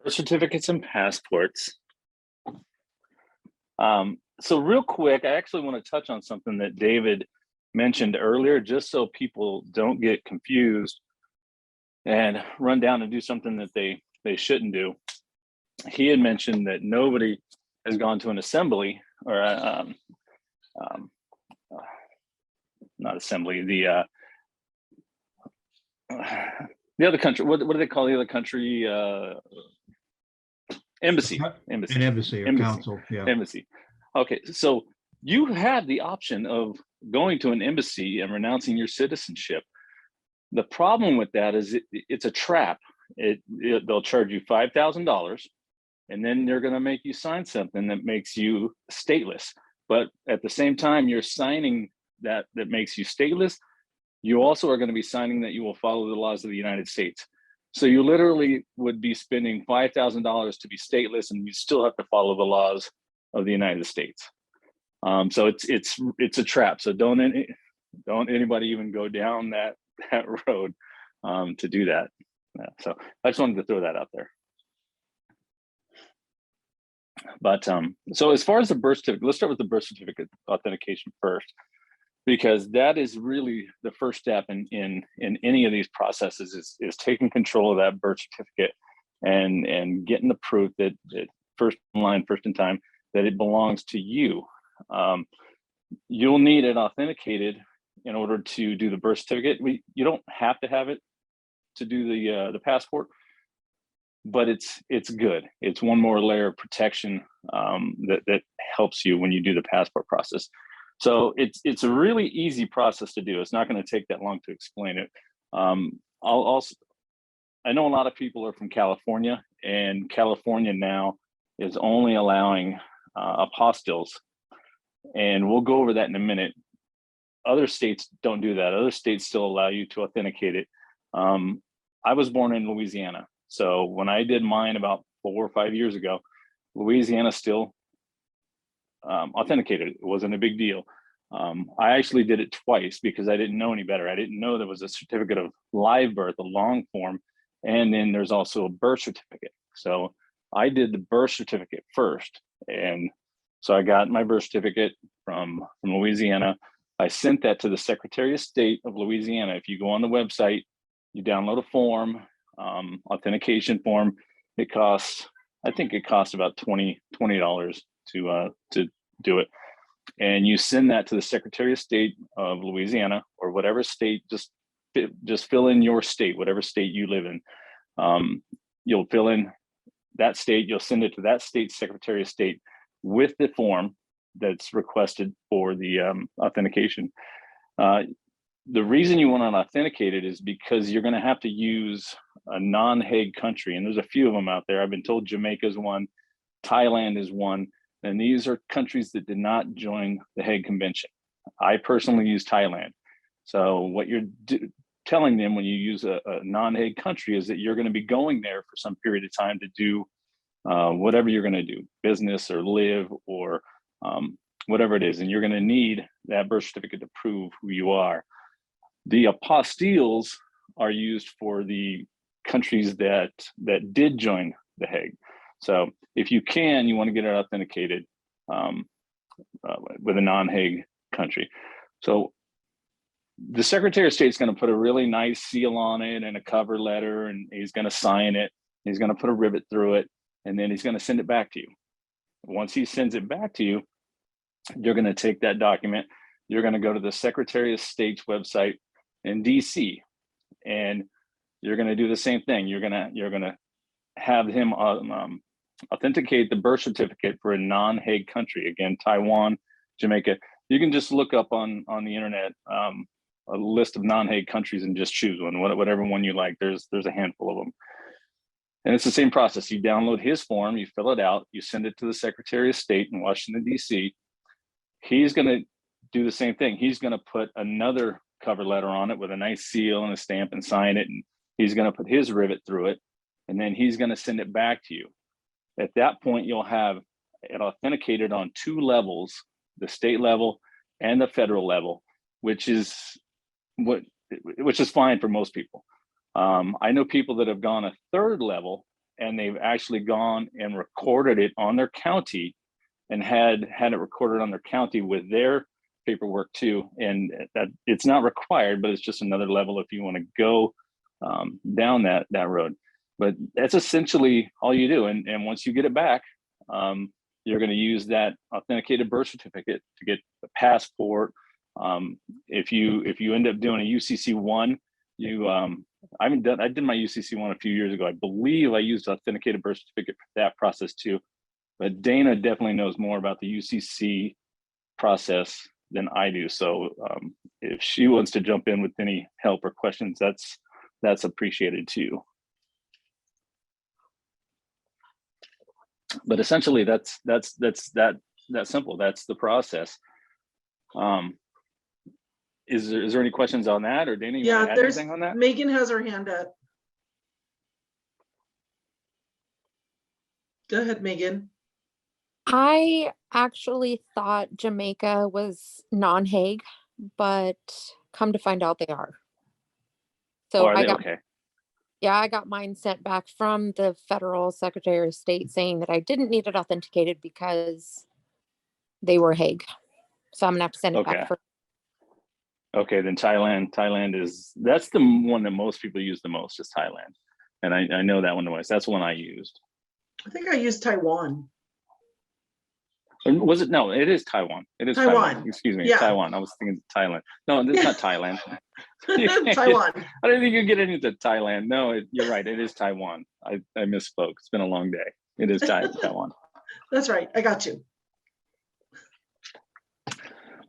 Certificates and passports. So real quick, I actually want to touch on something that David mentioned earlier, just so people don't get confused and run down and do something that they shouldn't do. He had mentioned that nobody has gone to an assembly or not assembly, the other country. What do they call the other country? Embassy. An embassy or council. Yeah. Embassy. Okay, so you have the option of going to an embassy and renouncing your citizenship. The problem with that is it's a trap. They'll charge you $5,000, and then they're going to make you sign something that makes you stateless. But at the same time, you're signing that makes you stateless. You also are going to be signing that you will follow the laws of the United States. So you literally would be spending $5,000 to be stateless, and you still have to follow the laws of the United States. So it's a trap. So don't anybody even go down that road to do that. So I just wanted to throw that out there. But so as far as the birth certificate, let's start with the birth certificate authentication first, because that is really the first step in any of these processes is taking control of that birth certificate and getting the proof that first in line, first in time, that it belongs to you. You'll need it authenticated in order to do the birth certificate. You don't have to have it to do the passport, but it's good. It's one more layer of protection that helps you when you do the passport process. So it's a really easy process to do. It's not going to take that long to explain it. I know a lot of people are from California, and California now is only allowing apostilles, and we'll go over that in a minute. Other states don't do that. Other states still allow you to authenticate it. I was born in Louisiana, so when I did mine about 4 or 5 years ago, Louisiana still authenticated it. It wasn't a big deal. I actually did it twice because I didn't know any better. I didn't know there was a certificate of live birth, a long form, and then there's also a birth certificate. So I did the birth certificate first, and so I got my birth certificate from Louisiana. I sent that to the Secretary of State of Louisiana. If you go on the website, you download a form, authentication form. It costs, I think it costs about $20 to do it. And you send that to the Secretary of State of Louisiana or whatever state, just fill in your state, whatever state you live in. You'll fill in that state, you'll send it to that state's Secretary of State with the form that's requested for the authentication. The reason you want to authenticate it is because you're going to have to use a non-Hague country, and there's a few of them out there. I've been told Jamaica is one, Thailand is one, and these are countries that did not join the Hague Convention. I personally use Thailand. So what you're telling them when you use a non-Hague country is that you're going to be going there for some period of time to do whatever you're going to do, business or live or whatever it is, and you're going to need that birth certificate to prove who you are. The apostilles are used for the countries that did join the Hague. So if you can, you want to get it authenticated with a non-Hague country. So the Secretary of State is going to put a really nice seal on it and a cover letter, and he's going to sign it. He's going to put a rivet through it, and then he's going to send it back to you. Once he sends it back to you, you're going to take that document. You're going to go to the Secretary of State's website in DC, and you're going to do the same thing. You're going to have him authenticate the birth certificate for a non-Hague country. Again, Taiwan, Jamaica. You can just look up on the internet a list of non-Hague countries and just choose one, whatever one you like. There's a handful of them. And it's the same process. You download his form, you fill it out, you send it to the Secretary of State in Washington, D.C. He's going to do the same thing. He's going to put another cover letter on it with a nice seal and a stamp and sign it. And he's going to put his rivet through it. And then he's going to send it back to you. At that point, you'll have it authenticated on 2 levels, the state level and the federal level, which is fine for most people. I know people that have gone a 3rd level and they've actually gone and recorded it on their county and had it recorded on their county with their paperwork too. And that it's not required, but it's just another level if you want to go down that road. But that's essentially all you do. And once you get it back, you're going to use that authenticated birth certificate to get the passport. If you end up doing a UCC1, I did my UCC1 a few years ago. I believe I used authenticated birth certificate for that process too. But Dana definitely knows more about the UCC process than I do. So if she wants to jump in with any help or questions, that's appreciated too. But essentially, that's that simple. That's the process. Is there any questions on that, or Dana? You want to add anything on that? Megan has her hand up. Go ahead, Megan. I actually thought Jamaica was non-Hague, but come to find out they are. So Okay. Yeah, I got mine sent back from the federal Secretary of State saying that I didn't need it authenticated because they were Hague. So I'm gonna have to send it back for. Okay, then Thailand that's the one that most people use the most, is Thailand. And I know that one the most. That's the one I used. I think I used Taiwan. Was it? No, it is Taiwan. It is Taiwan. Excuse me, yeah. Taiwan. I was thinking Thailand. No, it's not Thailand. Taiwan. I don't think you get into Thailand. No, you're right. It is Taiwan. I misspoke. It's been a long day. It is Taiwan. That's right. I got you.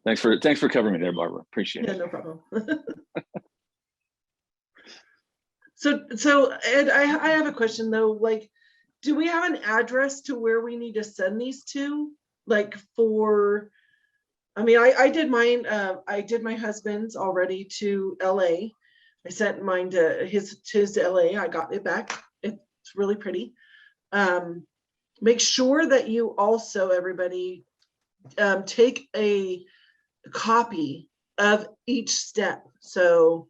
Thanks for covering me there, Barbara. Appreciate it. No problem. So Ed, I have a question though. Like, do we have an address to where we need to send these to? Like I mean, I did mine. I did my husband's already to LA. I sent mine to his to LA. I got it back. It's really pretty. Make sure that you also, everybody, take a copy of each step. So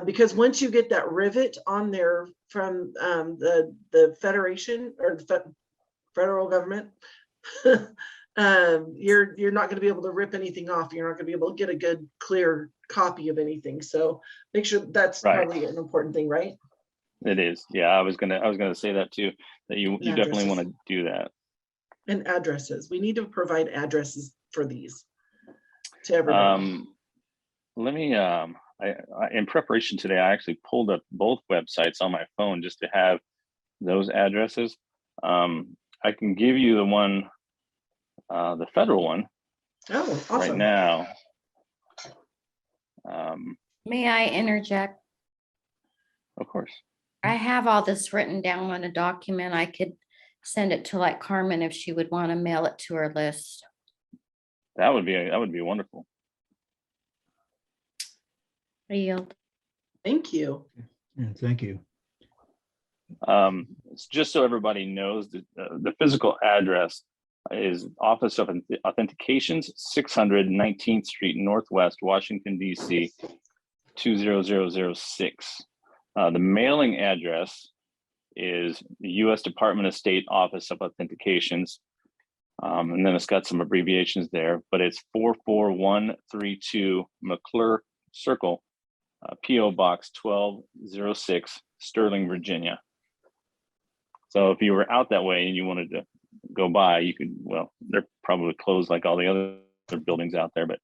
because once you get that rivet on there from the Federation or the federal government, you're not going to be able to rip anything off. You're not going to be able to get a good clear copy of anything. So make sure that's probably an important thing, right? It is. Yeah, I was gonna say that too, that you definitely want to do that. And addresses. We need to provide addresses for these to everybody. Let me I in preparation today, I actually pulled up both websites on my phone just to have those addresses. I can give you the one, the federal one. Oh, awesome. Right now. May I interject? Of course. I have all this written down on a document. I could send it to like Carmen if she would want to mail it to her list. That would be wonderful. I yield. Thank you. Yeah, thank you. Just so everybody knows, the physical address is Office of Authentications, 600 19th Street Northwest, Washington, D.C., 20006. The mailing address is the U.S. Department of State Office of Authentications. And then it's got some abbreviations there, but it's 44132 McClure Circle, P.O. Box 1206, Sterling, Virginia. So if you were out that way and you wanted to go by, you could, well, they're probably closed like all the other buildings out there, but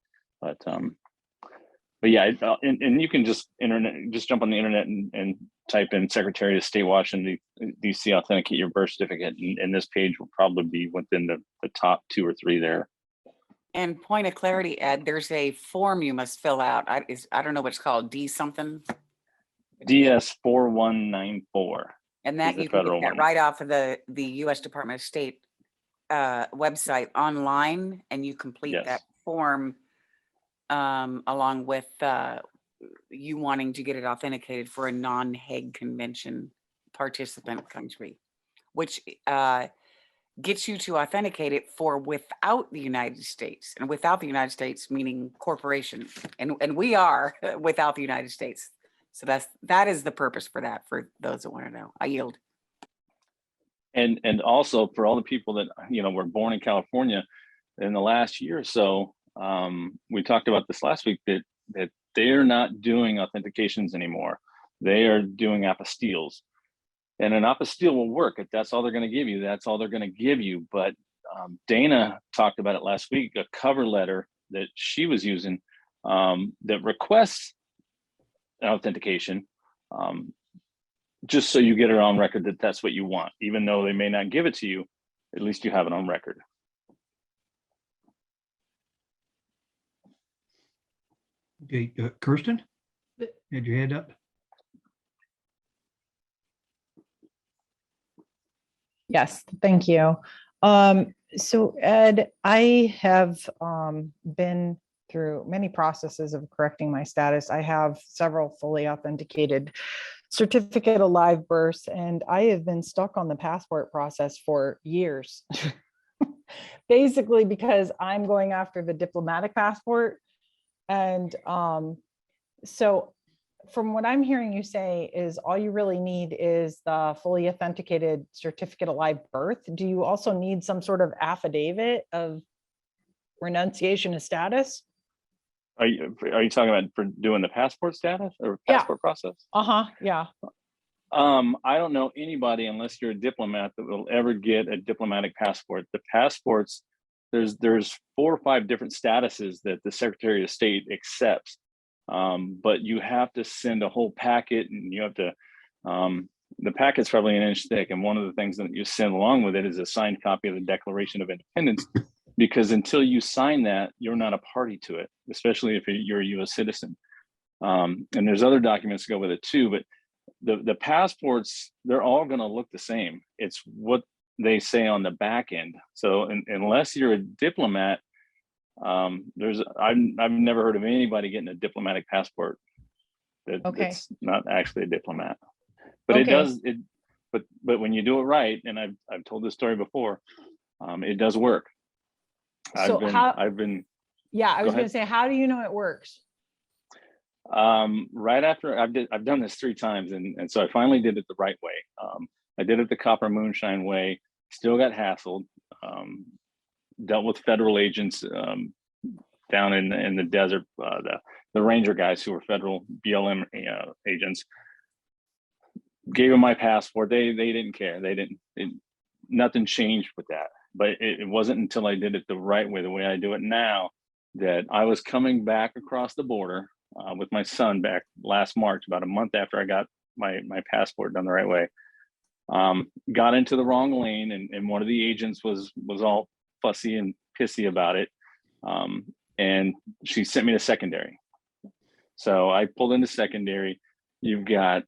yeah, and you can just jump on the internet and type in Secretary of State, Washington, D.C., authenticate your birth certificate, and this page will probably be within the top 2 or 3 there. And point of clarity, Ed, there's a form you must fill out. I don't know what it's called, D something. DS 4194. And that you can get that right off of the U.S. Department of State website online, and you complete that form along with you wanting to get it authenticated for a non-Hague Convention participant country, which gets you to authenticate it for without the United States. And without the United States meaning corporation, and we are without the United States. So that is the purpose for that, for those that want to know. I yield. And also for all the people that, were born in California in the last year or so, we talked about this last week, that they're not doing authentications anymore. They are doing apostilles. And an apostille will work. If that's all they're going to give you, that's all they're going to give you. But Dana talked about it last week, a cover letter that she was using that requests an authentication, just so you get it on record that that's what you want. Even though they may not give it to you, at least you have it on record. Okay, Kirsten, had your hand up? Yes, thank you. So Ed, I have been through many processes of correcting my status. I have several fully authenticated certificate of live births, and I have been stuck on the passport process for years. Basically because I'm going after the diplomatic passport. And so from what I'm hearing you say is all you really need is the fully authenticated certificate of live birth. Do you also need some sort of affidavit of renunciation of status? Are you talking about for doing the passport status or passport process? Yeah. I don't know anybody, unless you're a diplomat, that will ever get a diplomatic passport. The passports, there's 4 or 5 different statuses that the Secretary of State accepts. But you have to send a whole packet, and you have to, the packet's probably an inch thick. And one of the things that you send along with it is a signed copy of the Declaration of Independence, because until you sign that, you're not a party to it, especially if you're a US citizen. And there's other documents to go with it too, but the passports, they're all going to look the same. It's what they say on the back end. So unless you're a diplomat, I've never heard of anybody getting a diplomatic passport that's not actually a diplomat. But it does it. But when you do it right, and I've told this story before, it does work. So I was going ahead. to say, how do you know it works? Right after I've done this 3 times, and so I finally did it the right way. I did it the copper moonshine way. Still got hassled. Dealt with federal agents down in the desert, the ranger guys who were federal BLM agents. Gave them my passport. They didn't care. Nothing changed with that. But it wasn't until I did it the right way, the way I do it now, that I was coming back across the border with my son back last March, about a month after I got my passport done the right way. Got into the wrong lane, and one of the agents was all fussy and pissy about it. And she sent me to secondary. So I pulled into secondary. You've got,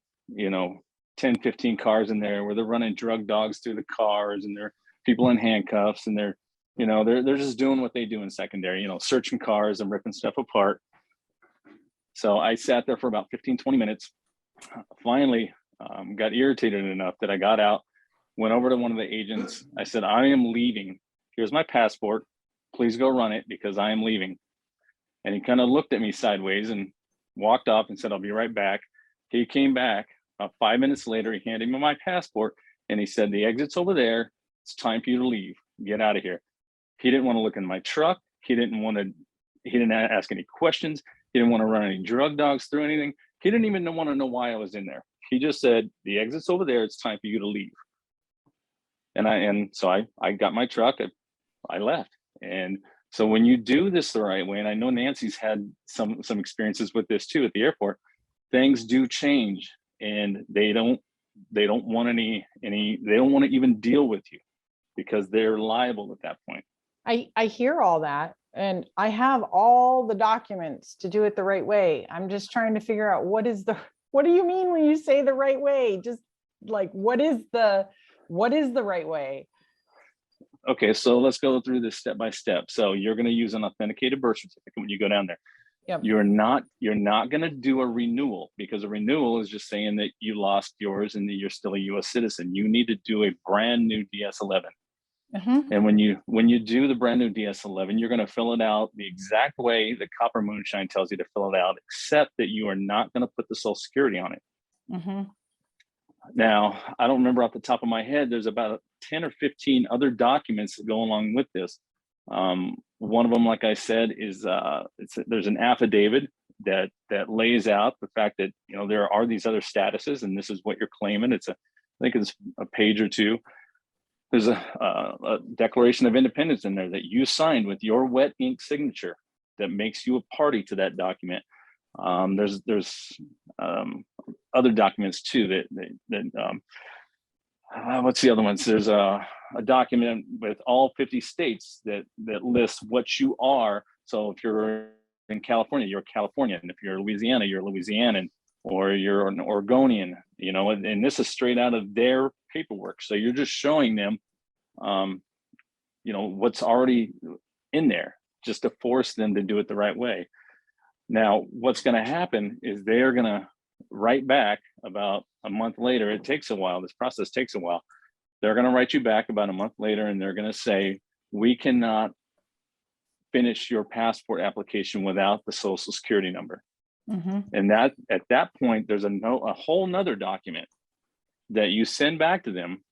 10, 15 cars in there where they're running drug dogs through the cars, and there are people in handcuffs, and they're just doing what they do in secondary, searching cars and ripping stuff apart. So I sat there for about 15, 20 minutes. Finally, got irritated enough that I got out, went over to one of the agents. I said, I am leaving. Here's my passport. Please go run it, because I am leaving. And he kind of looked at me sideways and walked off and said, I'll be right back. He came back about 5 minutes later. He handed me my passport, and he said, the exit's over there. It's time for you to leave. Get out of here. He didn't want to look in my truck. He didn't ask any questions. He didn't want to run any drug dogs through anything. He didn't even want to know why I was in there. He just said, the exit's over there. It's time for you to leave. And so I got my truck. I left. And so when you do this the right way, and I know Nancy's had some experiences with this too at the airport, things do change, and they don't want they don't want to even deal with you, because they're liable at that point. I hear all that, and I have all the documents to do it the right way. I'm just trying to figure out what do you mean when you say the right way? Just like, what is the right way? Okay, so let's go through this step by step. So you're going to use an authenticated birth certificate when you go down there. Yep. You're not going to do a renewal, because a renewal is just saying that you lost yours and that you're still a US citizen. You need to do a brand new DS-11. And when you do the brand new DS-11, you're going to fill it out the exact way the copper moonshine tells you to fill it out, except that you are not going to put the Social Security on it. Now, I don't remember off the top of my head, there's about 10 or 15 other documents that go along with this. One of them, like I said, is there's an affidavit that lays out the fact that, you know, there are these other statuses and this is what you're claiming. I think it's a page or two. There's a Declaration of Independence in there that you signed with your wet ink signature that makes you a party to that document. There's other documents too what's the other ones? There's a document with all 50 states that lists what you are. So if you're in California, you're Californian. If you're Louisiana, you're Louisianan, or you're an Oregonian, you know, and this is straight out of their paperwork. So you're just showing them, you know, what's already in there, just to force them to do it the right way. Now, what's going to happen is they're going to write back about a month later. It takes a while. This process takes a while. They're going to write you back about a month later, and they're going to say, we cannot finish your passport application without the social security number. And that at that point, there's a whole nother document that you send back to them,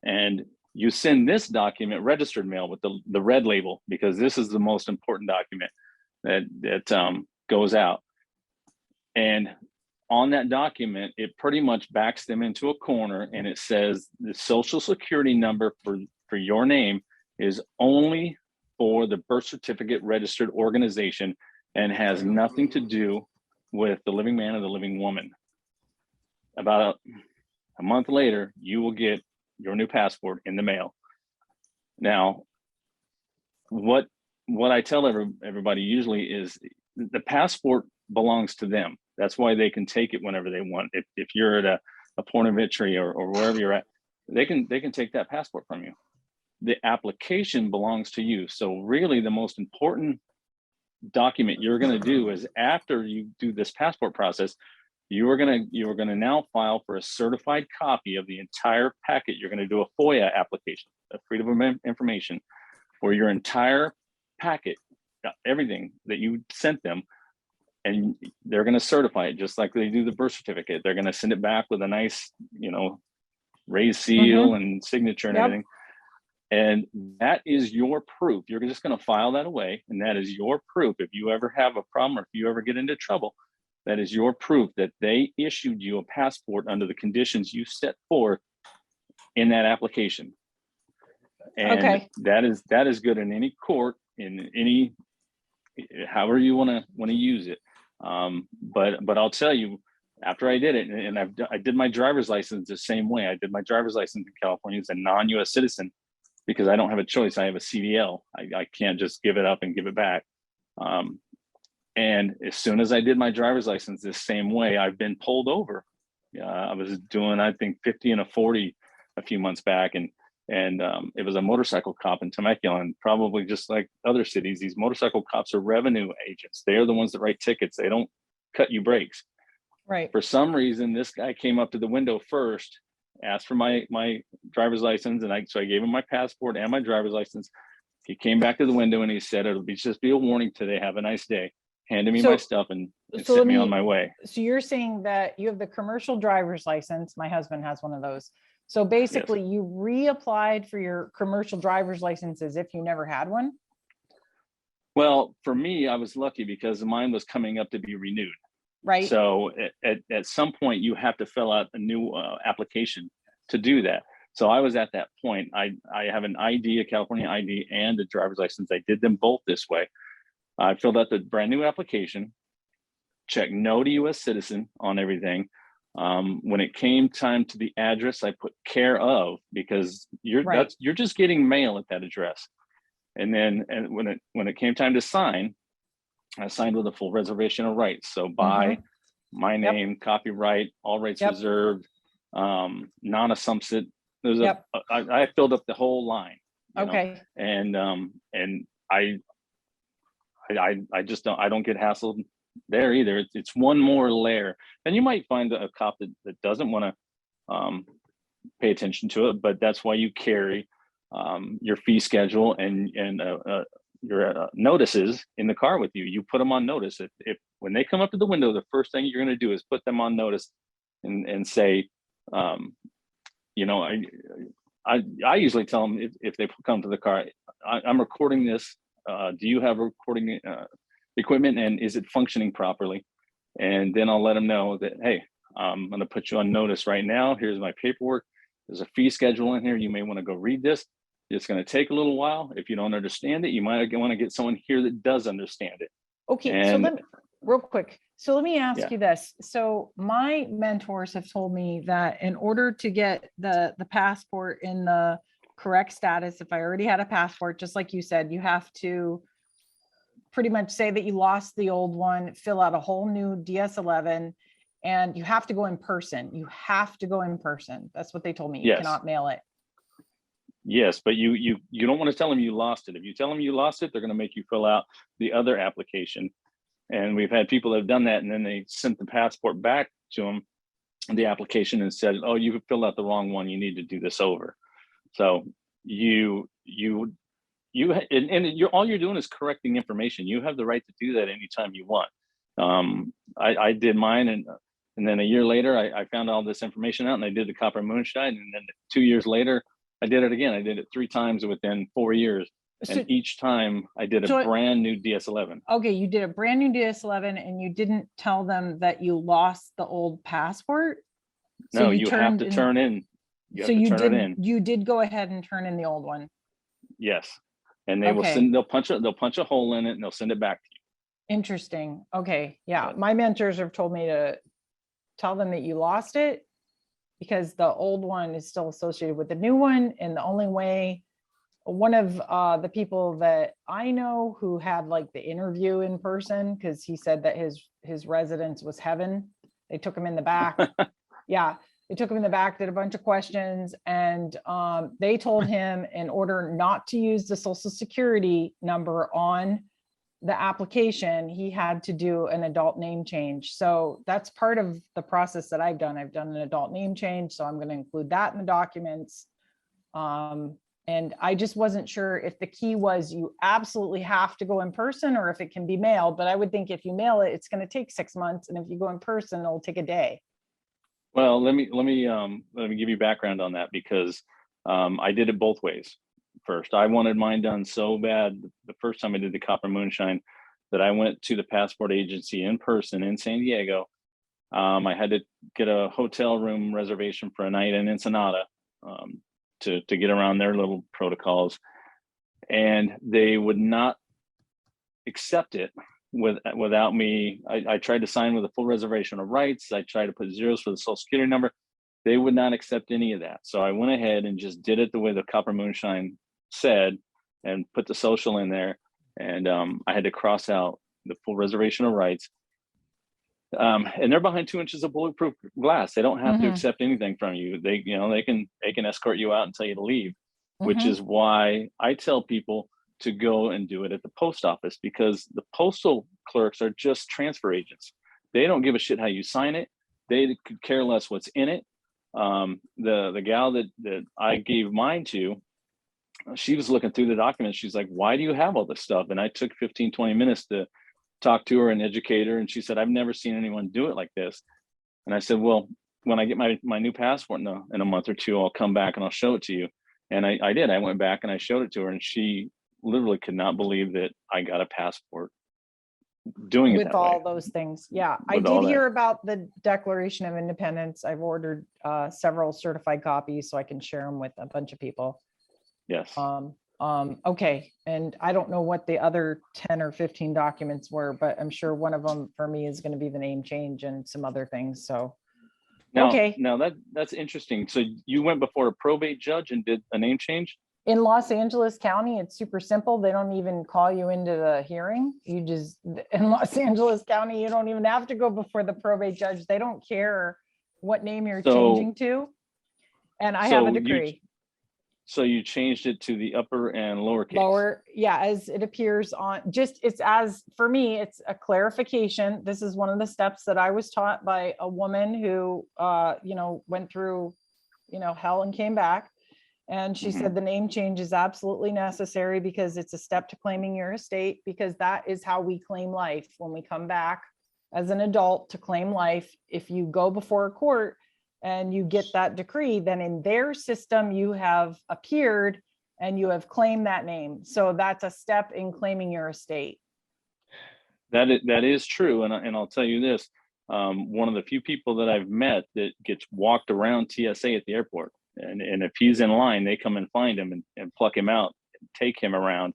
and you send this document registered mail with the red label, because this is the most important document that goes out. And on that document, it pretty much backs them into a corner, and it says the social security number for your name is only for the birth certificate registered organization and has nothing to do with the living man or the living woman. About a month later, you will get your new passport in the mail. Now, what I tell everybody usually is the passport belongs to them. That's why they can take it whenever they want. If you're at a port of entry or wherever you're at, they can take that passport from you. The application belongs to you. So really the most important document you're going to do is, after you do this passport process, you are going to now file for a certified copy of the entire packet. You're going to do a FOIA application, a Freedom of Information, where your entire packet, everything that you sent them, and they're going to certify it just like they do the birth certificate. They're going to send it back with a nice, you know, raised seal and signature and everything. And that is your proof. You're just going to file that away, and that is your proof. If you ever have a problem or if you ever get into trouble, that is your proof that they issued you a passport under the conditions you set forth in that application. And that is good in any court, in any, however you want to use it. But I'll tell you, after I did it, and I did my driver's license the same way. I did my driver's license in California as a non-US citizen, because I don't have a choice. I have a CDL. I can't just give it up and give it back. And as soon as I did my driver's license this same way, I've been pulled over. I was doing, I think, 50 and a 40 a few months back, and it was a motorcycle cop in Temecula. And probably just like other cities, these motorcycle cops are revenue agents. They are the ones that write tickets. They don't cut you breaks. Right. For some reason, this guy came up to the window first, asked for my driver's license, and so I gave him my passport and my driver's license. He came back to the window and he said, "It'll just be a warning today. Have a nice day." Handed me my stuff and sent me on my way. So you're saying that you have the commercial driver's license. My husband has one of those. So basically, you reapplied for your commercial driver's license as if you never had one? Well, for me, I was lucky because mine was coming up to be renewed. Right. So at some point, you have to fill out a new application to do that. So I was at that point. I have an ID, a California ID, and a driver's license. I did them both this way. I filled out the brand new application, checked no to U.S. citizen on everything. When it came time to the address, I put care of, because you're just getting mail at that address. And then when it came time to sign, I signed with a full reservation of rights. So by my name, copyright, all rights reserved, non-assumpsit. There's I filled up the whole line. Okay. Know? And I just don't get hassled there either. It's one more layer. And you might find a cop that doesn't want to pay attention to it, but that's why you carry your fee schedule and your notices in the car with you. You put them on notice. If when they come up to the window, the first thing you're going to do is put them on notice and say, You know, I usually tell them if they come to the car, I'm recording this. Do you have recording equipment, and is it functioning properly? And then I'll let them know that, hey, I'm going to put you on notice right now. Here's my paperwork. There's a fee schedule in here. You may want to go read this. It's going to take a little while. If you don't understand it, you might want to get someone here that does understand it. Okay, so And- let me, real quick. So let me ask Yeah. you this. So my mentors have told me that in order to get the passport in the correct status, if I already had a passport, just like you said, you have to pretty much say that you lost the old one, fill out a whole new DS-11, and you have to go in person. You have to go in person. That's what they told me. You Yes. cannot mail it. Yes, but you don't want to tell them you lost it. If you tell them you lost it, they're going to make you fill out the other application. And we've had people that have done that, and then they sent the passport back to them, the application, and said, "Oh, you filled out the wrong one. You need to do this over." So you're all you're doing is correcting information. You have the right to do that anytime you want. I did mine, and then a year later, I found all this information out, and I did the copper moonshine, and then 2 years later, I did it again. I did it 3 times within 4 years. So, And each time I did a so- brand new DS-11. okay, you did a brand new DS-11 and you didn't tell them that you lost the old passport? So No, you have turned to in- turn in. You So have you to turn it in. you did go ahead and turn in the old one. Yes. And they will Okay. send, they'll punch a hole in it and they'll send it back to you. Interesting. Okay, yeah. Yeah. My mentors have told me to tell them that you lost it because the old one is still associated with the new one. And the only way, one of the people that I know who had like the interview in person, because he said that his residence was heaven. They took him in the back. Yeah, they took him in the back, did a bunch of questions, and they told him in order not to use the social security number on the application, he had to do an adult name change. So that's part of the process that I've done. I've done an adult name change, so I'm going to include that in the documents. And I just wasn't sure if the key was you absolutely have to go in person or if it can be mailed. But I would think if you mail it, it's going to take 6 months, and if you go in person, it'll take a day. Well, let me give you background on that, because I did it both ways. First, I wanted mine done so bad the first time I did the copper moonshine that I went to the passport agency in person in San Diego. I had to get a hotel room reservation for a night in Ensenada to get around their little protocols, and they would not accept it without me. I tried to sign with a full reservation of rights. I tried to put zeros for the social security number. They would not accept any of that. So I went ahead and just did it the way the copper moonshine said and put the social in there. And I had to cross out the full reservation of rights. And they're behind 2 inches of bulletproof glass. They don't have to Mhm. accept anything from you. They can escort you out and tell you to leave, which Mhm. is why I tell people to go and do it at the post office, because the postal clerks are just transfer agents. They don't give a shit how you sign it. They could care less what's in it. The gal that I gave mine to, she was looking through the documents. She's like, "Why do you have all this stuff?" And I took 15, 20 minutes to talk to her and educate her. And she said, "I've never seen anyone do it like this." And I said, "Well, when I get my new passport in a month or two, I'll come back and I'll show it to you." And I did. I went back and I showed it to her, and she literally could not believe that I got a passport doing it With that all way. those things. Yeah, I With all did that. hear about the Declaration of Independence. I've ordered several certified copies so I can share them with a bunch of people. Yes. Okay, and I don't know what the other 10 or 15 documents were, but I'm sure one of them for me is going to be the name change and some other things. So, Now, okay. now that's interesting. So you went before a probate judge and did a name change? In Los Angeles County, it's super simple. They don't even call you into the hearing. You just, in Los Angeles County, you don't even have to go before the probate judge. They don't care what name you're So- changing to. And I have a So you- decree. So you changed it to the upper and lowercase. Lower, yeah, as it appears on, just, it's as, for me, it's a clarification. This is one of the steps that I was taught by a woman who, went through, hell and came back. And she said the name change is absolutely necessary because it's a step to claiming your estate, because that is how we claim life. When we come back as an adult to claim life, if you go before a court, and you get that decree, then in their system, you have appeared and you have claimed that name. So that's a step in claiming your estate. That is true, and I'll tell you this: one of the few people that I've met that gets walked around TSA at the airport, and if he's in line, they come and find him and pluck him out, and take him around.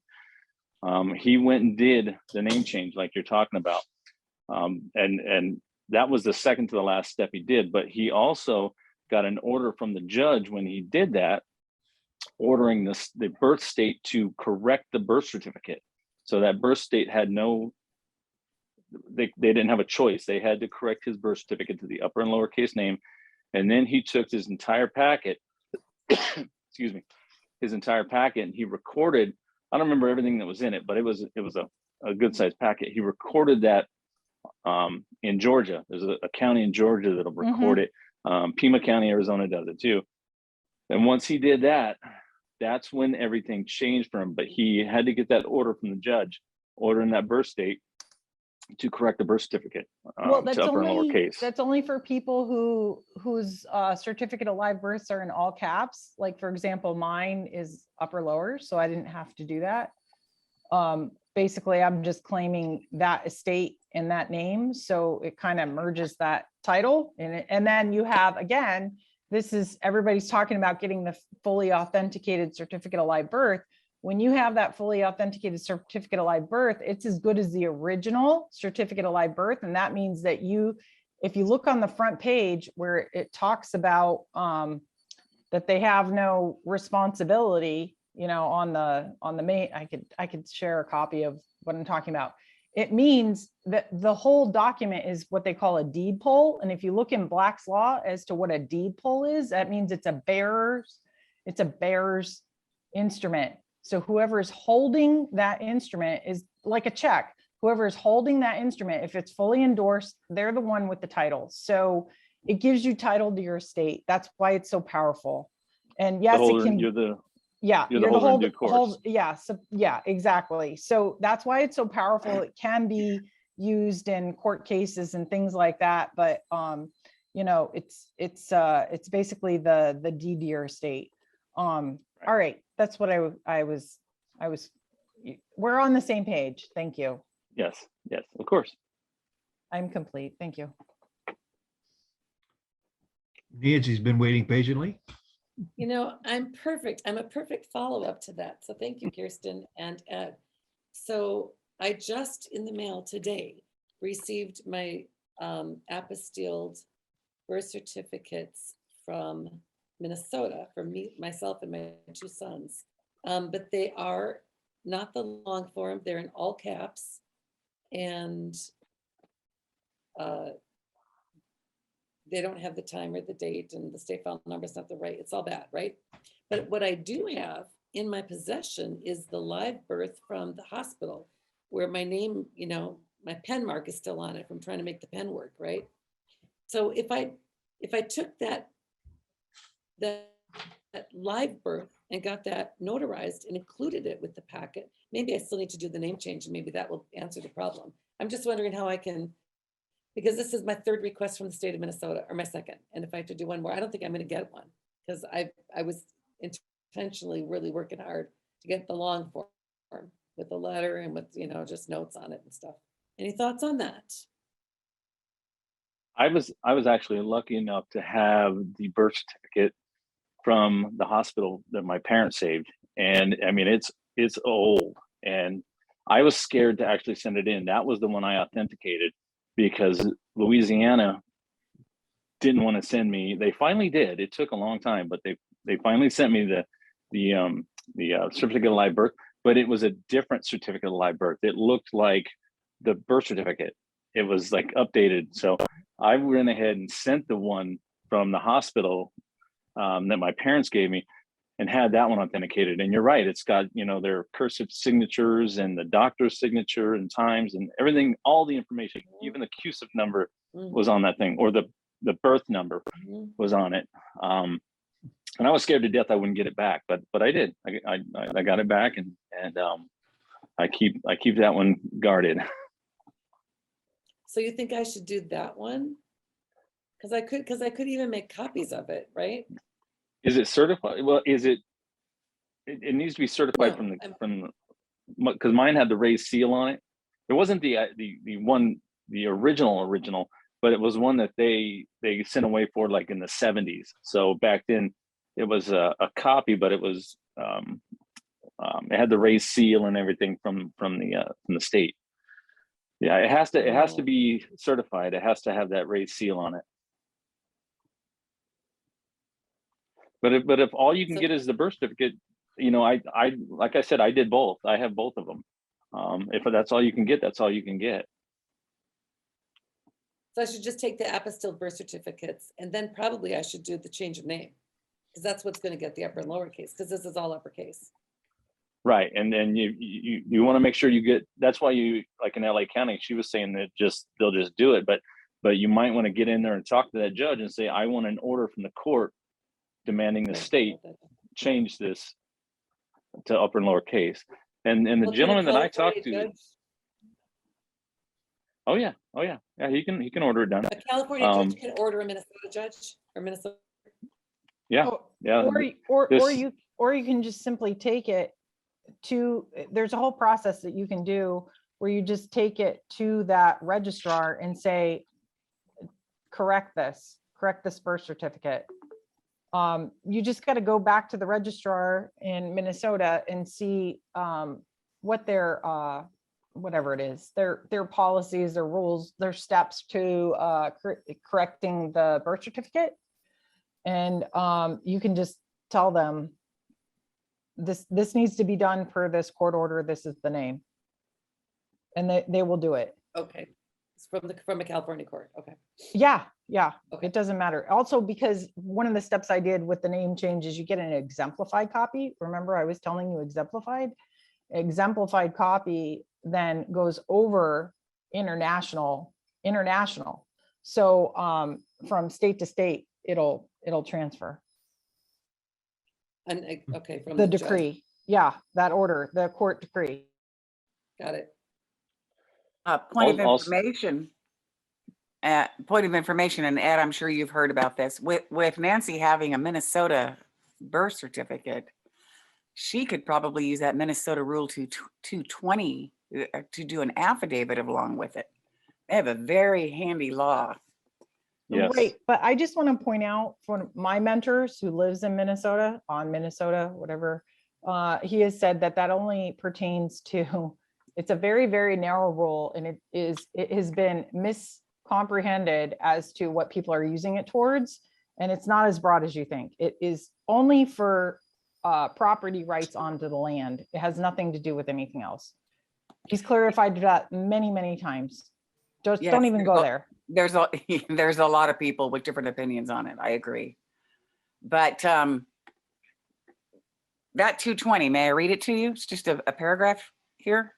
He went and did the name change like you're talking about, and that was the second to the last step he did. But he also got an order from the judge when he did that, ordering the birth state to correct the birth certificate. So that birth state had no, they didn't have a choice. They had to correct his birth certificate to the upper and lowercase name. And then he took his entire packet, excuse me, his entire packet, and he recorded, I don't remember everything that was in it, but it was a good sized packet. He recorded that in Georgia. There's a county in Georgia that'll record it. Pima County, Arizona does it too. And once he did that, that's when everything changed for him. But he had to get that order from the judge, ordering that birth state to correct the birth certificate That's to upper and only, lowercase. that's only for people whose certificate of live births are in all caps. Like, for example, mine is upper lower, so I didn't have to do that. Basically, I'm just claiming that estate in that name. So it kind of merges that title in it. And then you have, again, this is, everybody's talking about getting the fully authenticated certificate of live birth. When you have that fully authenticated certificate of live birth, it's as good as the original certificate of live birth. And that means that if you look on the front page where it talks about that they have no responsibility, on the main, I could share a copy of what I'm talking about. It means that the whole document is what they call a deed poll. And if you look in Black's law as to what a deed poll is, that means it's a bearer's instrument. So whoever is holding that instrument is like a check. Whoever is holding that instrument, if it's fully endorsed, they're the one with the title. So it gives you title to your estate. That's why it's so powerful. And yes, it can. You're the holder in due course. Yeah, exactly. So that's why it's so powerful. It can be used in court cases and things like that. But it's basically the deed to your estate. All right, that's what I was. We're on the same page. Thank you. Yes, of course. I'm complete. Thank you. Nancy's been waiting patiently. I'm perfect. I'm a perfect follow-up to that. So thank you, Kirsten and Ed. So I just in the mail today received my apostilled birth certificates from Minnesota for myself and my two sons. But they are not the long form. They're in all caps. And they don't have the time or the date, and the state file number is not the right. It's all bad, right? But what I do have in my possession is the live birth from the hospital, where my name, my pen mark is still on it from trying to make the pen work, right? So if I took that live birth and got that notarized and included it with the packet, maybe I still need to do the name change, and maybe that will answer the problem. I'm just wondering how I can, because this is my third request from the state of Minnesota, or my second. And if I have to do one more, I don't think I'm going to get one, because I was intentionally really working hard to get the long form with the letter and with, just notes on it and stuff. Any thoughts on that? I was actually lucky enough to have the birth certificate from the hospital that my parents saved. And I mean, it's old, and I was scared to actually send it in. That was the one I authenticated, because Louisiana didn't want to send me. They finally did. It took a long time, but they finally sent me the certificate of live birth, but it was a different certificate of live birth. It looked like the birth certificate. It was like updated. So I went ahead and sent the one from the hospital that my parents gave me, and had that one authenticated. And you're right, it's got, their cursive signatures and the doctor's signature and times and everything, all the information, even the CUSIF number was on that thing, or the birth number was on it. And I was scared to death I wouldn't get it back, but I did. I got it back, and I keep that one guarded. So you think I should do that one? because I could even make copies of it, right? Is it certified? Well, is it? It needs to be certified No, because mine had the raised seal on it. It wasn't the one, the original, but it was one that they sent away for like in the 70s. So back then it was a copy, but it was it had the raised seal and everything from the state. Yeah, it has to Oh. be certified. It has to have that raised seal on it. But if all you can So- get is the birth certificate, you know, I like I said, I did both. I have both of them. If that's all you can get, that's all you can get. So I should just take the apostille birth certificates, and then probably I should do the change of name. Because that's what's gonna get the upper and lowercase, because this is all uppercase. Right, and then you want to make sure you get. That's why you, like in LA County, she was saying that they'll just do it, but you might want to get in there and talk to that judge and say, I want an order from the court demanding the Right, state okay. change this to upper and lowercase. And the Well, can a gentleman that I talked California to, judge- oh yeah, he can order it done. A California judge can order a Minnesota judge or Minnesota. Yeah, Oh, yeah. Or you can just simply take it to, there's a whole process that you can do where you just take it to that registrar and say, correct this birth certificate. You just got to go back to the registrar in Minnesota and see what their whatever it is, their policies, their rules, their steps to correcting the birth certificate. And you can just tell them this needs to be done per this court order. This is the name. And they will do it. Okay, it's from a California court, okay. Yeah, Okay. it doesn't matter. Also, because one of the steps I did with the name change is you get an exemplified copy. Remember, I was telling you exemplified copy then goes over international. So from state to state, it'll transfer. And, okay, from The the judge. decree, yeah, that order, the court decree. Got it. Point of Also- information. Point of information, and Ed, I'm sure you've heard about this. With Nancy having a Minnesota birth certificate, she could probably use that Minnesota Rule 220 to do an affidavit along with it. They have a very handy law. Yes. Right, but I just want to point out one of my mentors who lives in Minnesota, whatever. He has said that only pertains to, it's a very, very narrow rule, and it has been miscomprehended as to what people are using it towards. And it's not as broad as you think. It is only for property rights onto the land. It has nothing to do with anything else. He's clarified that many, many times. Just Yes, don't even go there. There's a lot of people with different opinions on it. I agree. But that 220, may I read it to you? It's just a paragraph here.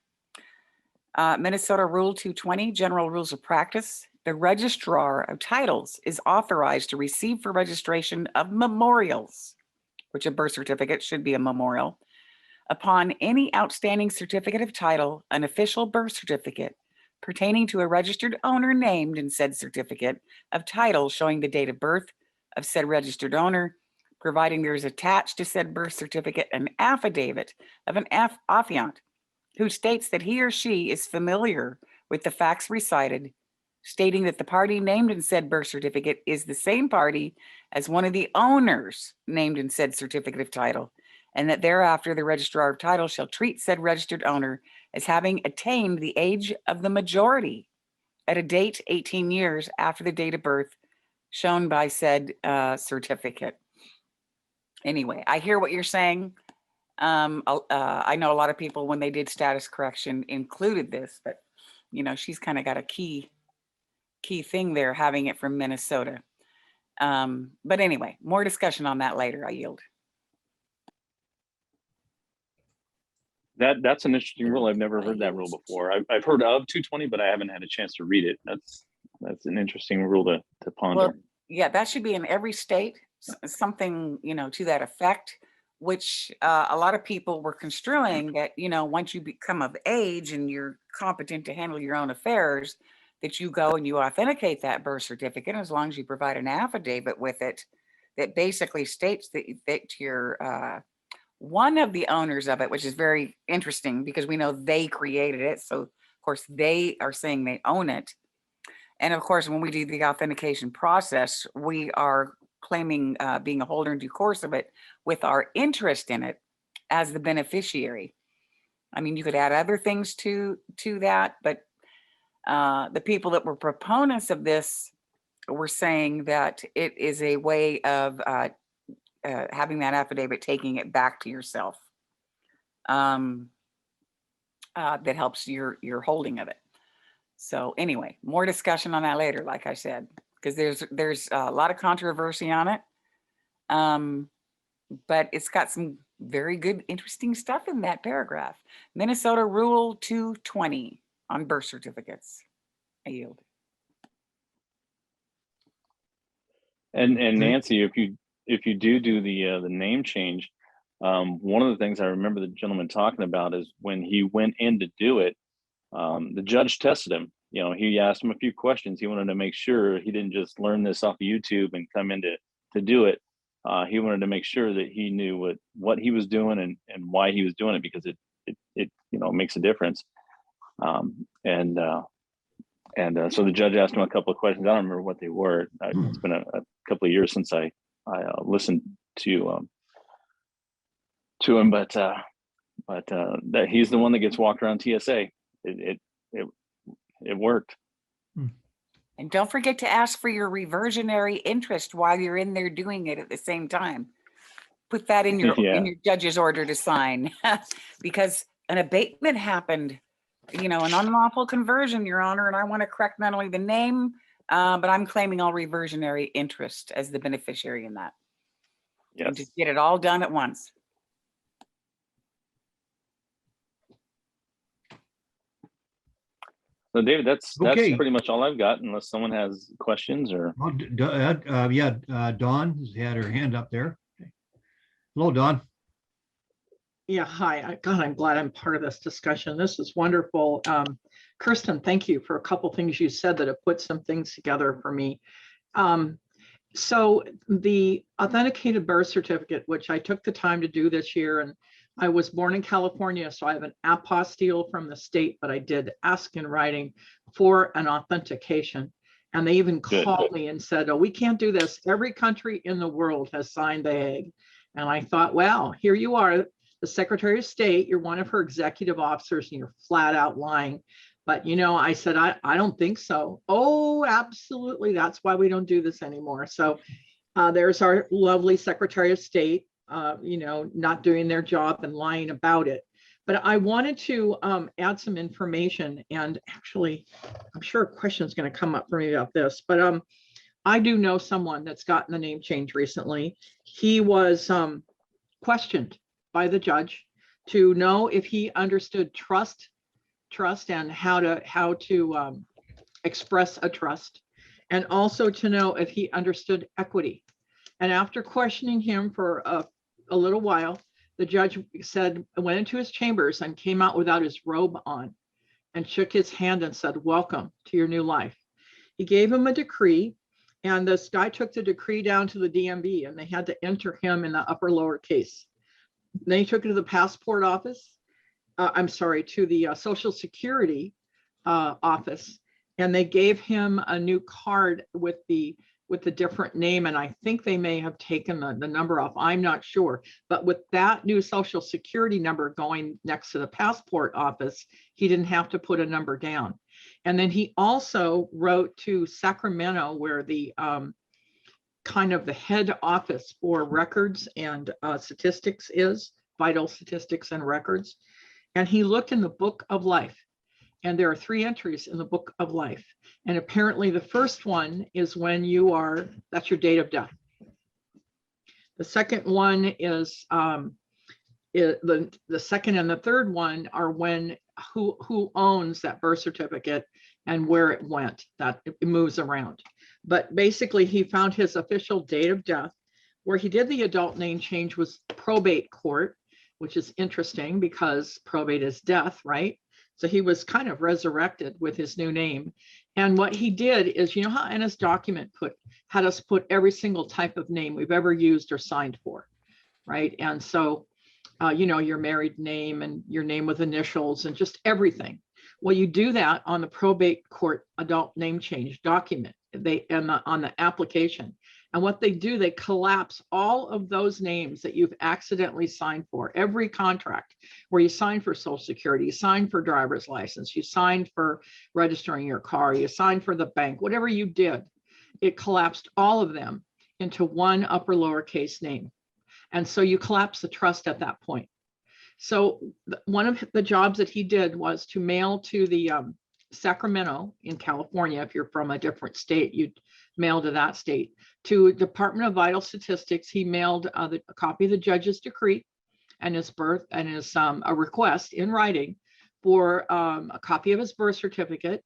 Minnesota Rule 220, General Rules of Practice. The registrar of titles is authorized to receive for registration of memorials, which a birth certificate should be a memorial, upon any outstanding certificate of title, an official birth certificate pertaining to a registered owner named in said certificate of title showing the date of birth of said registered owner, providing there is attached to said birth certificate an affidavit of an affiant who states that he or she is familiar with the facts recited, stating that the party named in said birth certificate is the same party as one of the owners named in said certificate of title, and that thereafter the registrar of title shall treat said registered owner as having attained the age of the majority at a date 18 years after the date of birth shown by said certificate. Anyway, I hear what you're saying. I know a lot of people, when they did status correction, included this, but you know, she's kind of got a key thing there, having it from Minnesota. But anyway, more discussion on that later. I yield. That's an interesting rule. I've never heard that rule before. I've heard of 220, but I haven't had a chance to read it. That's an interesting rule to ponder. Well, yeah, that should be in every state, something, you know, to that effect, which a lot of people were construing that, you know, once you become of age and you're competent to handle your own affairs, that you go and you authenticate that birth certificate, as long as you provide an affidavit with it that basically states that you're one of the owners of it, which is very interesting because we know they created it. So of course they are saying they own it. And of course, when we do the authentication process, we are claiming being a holder in due course of it with our interest in it as the beneficiary. I mean, you could add other things to that, but the people that were proponents of this were saying that it is a way of having that affidavit, taking it back to yourself. That helps your holding of it. So anyway, more discussion on that later, like I said, because there's a lot of controversy on it. But it's got some very good, interesting stuff in that paragraph. Minnesota Rule 220 on birth certificates. I yield. And Nancy, if you do the name change, one of the things I remember the gentleman talking about is when he went in to do it, the judge tested him. You know, he asked him a few questions. He wanted to make sure he didn't just learn this off of YouTube and come in to do it. He wanted to make sure that he knew what he was doing and why he was doing it, because it you know, makes a difference. So the judge asked him a couple of questions. I don't remember what they were. It's been a couple of years since I listened to him, but that he's the one that gets walked around TSA. It worked. And don't forget to ask for your reversionary interest while you're in there doing it at the same time. Put that in your in your judge's order to sign, because an abatement happened, you know, an unlawful conversion, Your Honor, and I want to correct not only the name, but I'm claiming all reversionary interest as the beneficiary in that. Yes. And just get it all done at once. So David, that's Okay. pretty much all I've got, unless someone has questions or. Well, Dawn has had her hand up there. Hello, Dawn. Yeah, hi. God, I'm glad I'm part of this discussion. This is wonderful. Kirsten, thank you for a couple things you said that have put some things together for me. So the authenticated birth certificate, which I took the time to do this year, and I was born in California, so I have an apostille from the state, but I did ask in writing for an authentication. And they even called me and said, oh, we can't do this. Every country in the world has signed the Hague. And I thought, well, here you are, the Secretary of State, you're one of her executive officers and you're flat out lying. But, you know, I said, I don't think so. Oh, absolutely. That's why we don't do this anymore. So there's our lovely Secretary of State, you know, not doing their job and lying about it. But I wanted to add some information, and actually, I'm sure a question is going to come up for me about this, but I do know someone that's gotten the name change recently. He was questioned by the judge to know if he understood trust and how to express a trust, and also to know if he understood equity. And after questioning him for a little while, the judge went into his chambers and came out without his robe on and shook his hand and said, welcome to your new life. He gave him a decree, and this guy took the decree down to the DMV, and they had to enter him in the upper lower case. Then he took it to the passport office. To the Social Security office, and they gave him a new card with the different name, and I think they may have taken the number off. I'm not sure, but with that new Social Security number going next to the passport office, he didn't have to put a number down. And then he also wrote to Sacramento, where the kind of the head office for records and statistics is, vital statistics and records. And he looked in the book of life, and there are 3 entries in the book of life. And apparently the first one is when that's your date of death. The second one is the second and the third one are who owns that birth certificate and where it went, that it moves around. But basically he found his official date of death. Where he did the adult name change was probate court, which is interesting because probate is death, right? So he was kind of resurrected with his new name. And what he did is, you know how in his document had us put every single type of name we've ever used or signed for, right? And so, you know, your married name and your name with initials and just everything. Well, you do that on the probate court adult name change document, on the application. And what they do, they collapse all of those names that you've accidentally signed for, every contract where you signed for Social Security, you signed for driver's license, you signed for registering your car, you signed for the bank, whatever you did, it collapsed all of them into one upper lowercase name. And so you collapse the trust at that point. So one of the jobs that he did was to mail to the Sacramento in California. If you're from a different state, you'd mail to that state. To Department of Vital Statistics, he mailed a copy of the judge's decree and his birth and his a request in writing for a copy of his birth certificate.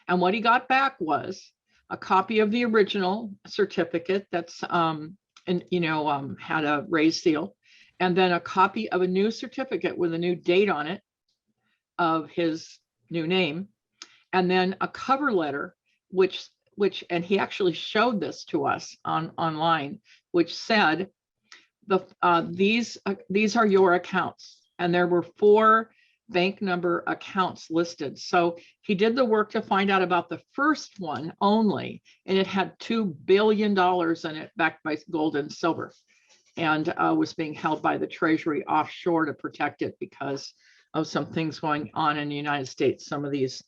And what he got back was a copy of the original certificate that's and you know had a raised seal, and then a copy of a new certificate with a new date on it of his new name, and then a cover letter, which and he actually showed this to us online, which said these are your accounts, and there were 4 bank number accounts listed. So he did the work to find out about the first one only, and it had $2 billion in it, backed by gold and silver, and was being held by the Treasury offshore to protect it because of some things going on in the United States. Some of these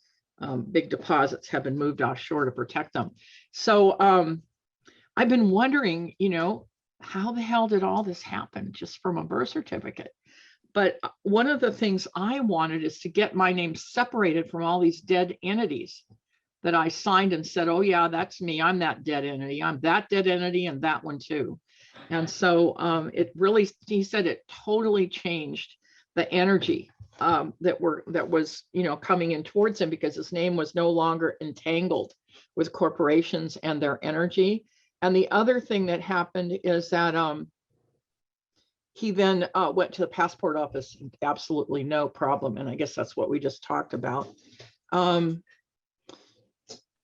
big deposits have been moved offshore to protect them. So I've been wondering, you know, how the hell did all this happen just from a birth certificate? But one of the things I wanted is to get my name separated from all these dead entities that I signed and said, oh yeah, that's me. I'm that dead entity. I'm that dead entity and that one too. And so it really, he said it totally changed the energy that was, you know, coming in towards him, because his name was no longer entangled with corporations and their energy. And the other thing that happened is that he then went to the passport office, absolutely no problem. And I guess that's what we just talked about.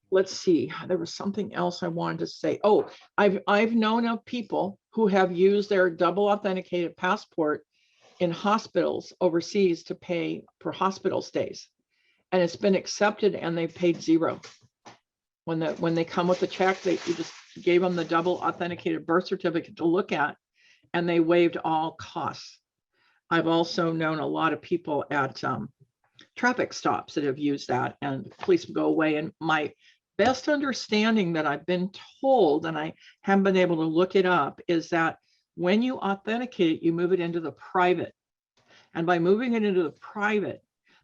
Let's see, there was something else I wanted to say. Oh, I've known of people who have used their double authenticated passport in hospitals overseas to pay for hospital stays. And it's been accepted and they've paid zero. When they come with the check, you just gave them the double authenticated birth certificate to look at, and they waived all costs. I've also known a lot of people at traffic stops that have used that, and police go away. And my best understanding that I've been told, and I haven't been able to look it up, is that when you authenticate it, you move it into the private. And by moving it into the private,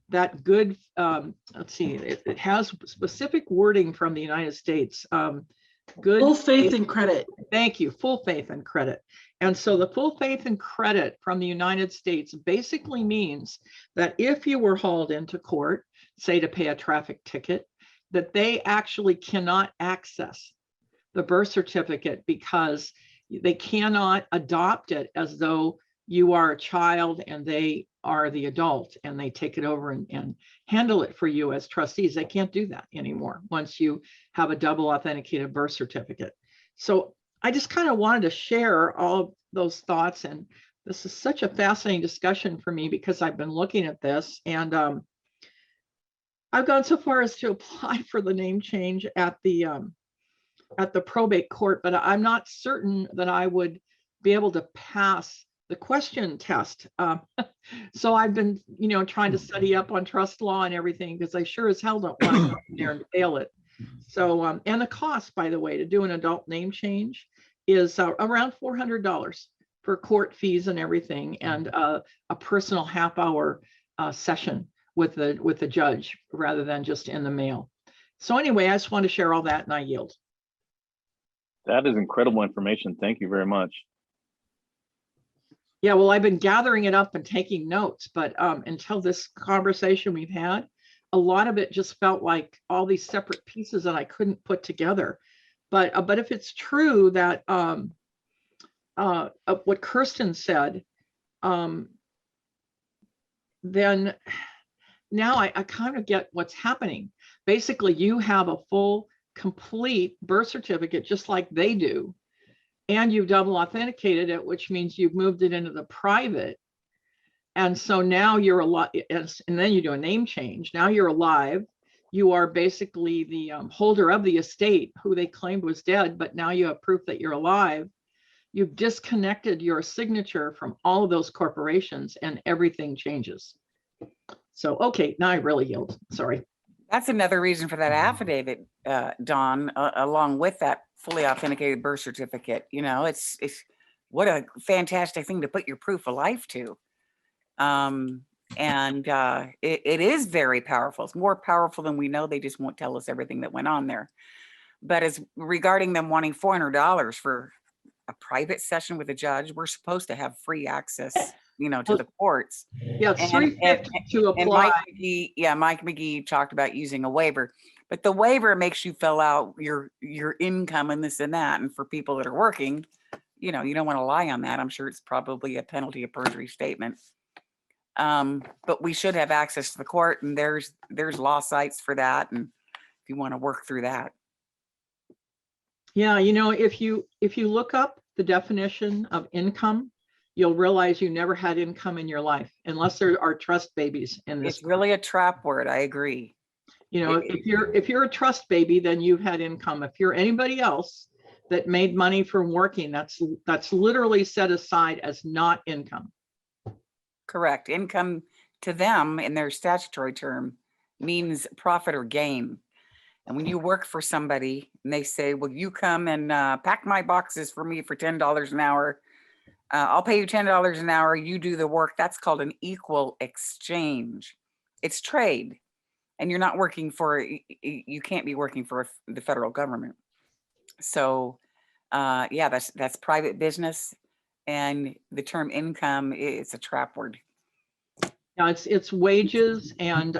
that good, let's see, it has specific wording from the United States. Good full faith and credit. Thank you, full faith and credit. And so the full faith and credit from the United States basically means that if you were hauled into court, say to pay a traffic ticket, that they actually cannot access the birth certificate because they cannot adopt it as though you are a child and they are the adult, and they take it over and handle it for you as trustees. They can't do that anymore once you have a double authenticated birth certificate. So I just kind of wanted to share all of those thoughts. And this is such a fascinating discussion for me because I've been looking at this, and I've gone so far as to apply for the name change at the probate court, but I'm not certain that I would be able to pass the question test. So I've been, you know, trying to study up on trust law and everything, because I sure as hell don't want to go in there and fail it. So, and the cost, by the way, to do an adult name change is around $400 for court fees and everything, and a personal half-hour session with the judge rather than just in the mail. So anyway, I just want to share all that, and I yield. That is incredible information. Thank you very much. Yeah, well, I've been gathering it up and taking notes, but until this conversation we've had, a lot of it just felt like all these separate pieces that I couldn't put together. But if it's true that what Kirsten said, then now I kind of get what's happening. Basically, you have a full, complete birth certificate, just like they do. And you've double authenticated it, which means you've moved it into the private. And so now you're alive, and then you do a name change. Now you're alive. You are basically the holder of the estate who they claimed was dead, but now you have proof that you're alive. You've disconnected your signature from all of those corporations and everything changes. So, okay, now I really yield. Sorry. That's another reason for that affidavit, Dawn, along with that fully authenticated birth certificate. You know, it's what a fantastic thing to put your proof of life to. It is very powerful. It's more powerful than we know. They just won't tell us everything that went on there. But as regarding them wanting $400 for a private session with a judge, we're supposed to have free access, you know, to the courts. Yeah, it's $350 to apply. Mike McGee talked about using a waiver, but the waiver makes you fill out your income and this and that. And for people that are working, you know, you don't want to lie on that. I'm sure it's probably a penalty of perjury statement. But we should have access to the court, and there's law sites for that. And if you want to work through that. Yeah, you know, if you look up the definition of income, you'll realize you never had income in your life, unless there are trust babies in this. It's really a trap word. I agree. You know, if you're a trust baby, then you've had income. If you're anybody else that made money from working, that's literally set aside as not income. Correct. Income to them in their statutory term means profit or gain. And when you work for somebody and they say, well, you come and pack my boxes for me for $10 an hour. I'll pay you $10 an hour. You do the work. That's called an equal exchange. It's trade. And you're not working for, you can't be working for the federal government. So yeah, that's private business. And the term income is a trap word. Now it's wages and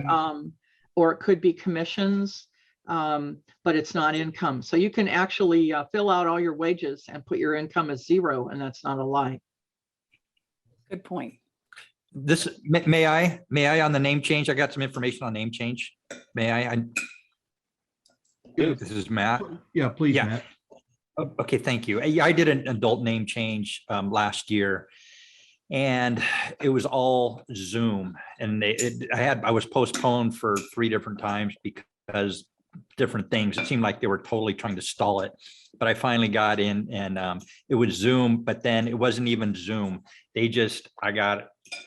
or it could be commissions, but it's not income. So you can actually fill out all your wages and put your income as zero, and that's not a lie. Good point. This, may I on the name change? I got some information on name change. May I? This is Matt. Yeah, please, Yeah. Matt. Okay, thank you. I did an adult name change last year, and it was all Zoom, and I was postponed for 3 different times because different things. It seemed like they were totally trying to stall it, but I finally got in, and it was Zoom, but then it wasn't even Zoom. I got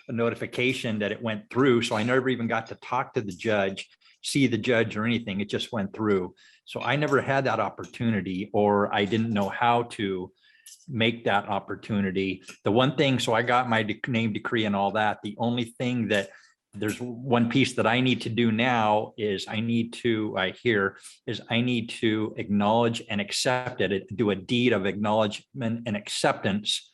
a notification that it went through, so I never even got to talk to the judge, see the judge or anything. It just went through. So I never had that opportunity, or I didn't know how to make that opportunity. The one thing, so I got my name decree and all that. The only thing that there's one piece that I need to do now is I need to acknowledge and accept it, do a deed of acknowledgement and acceptance,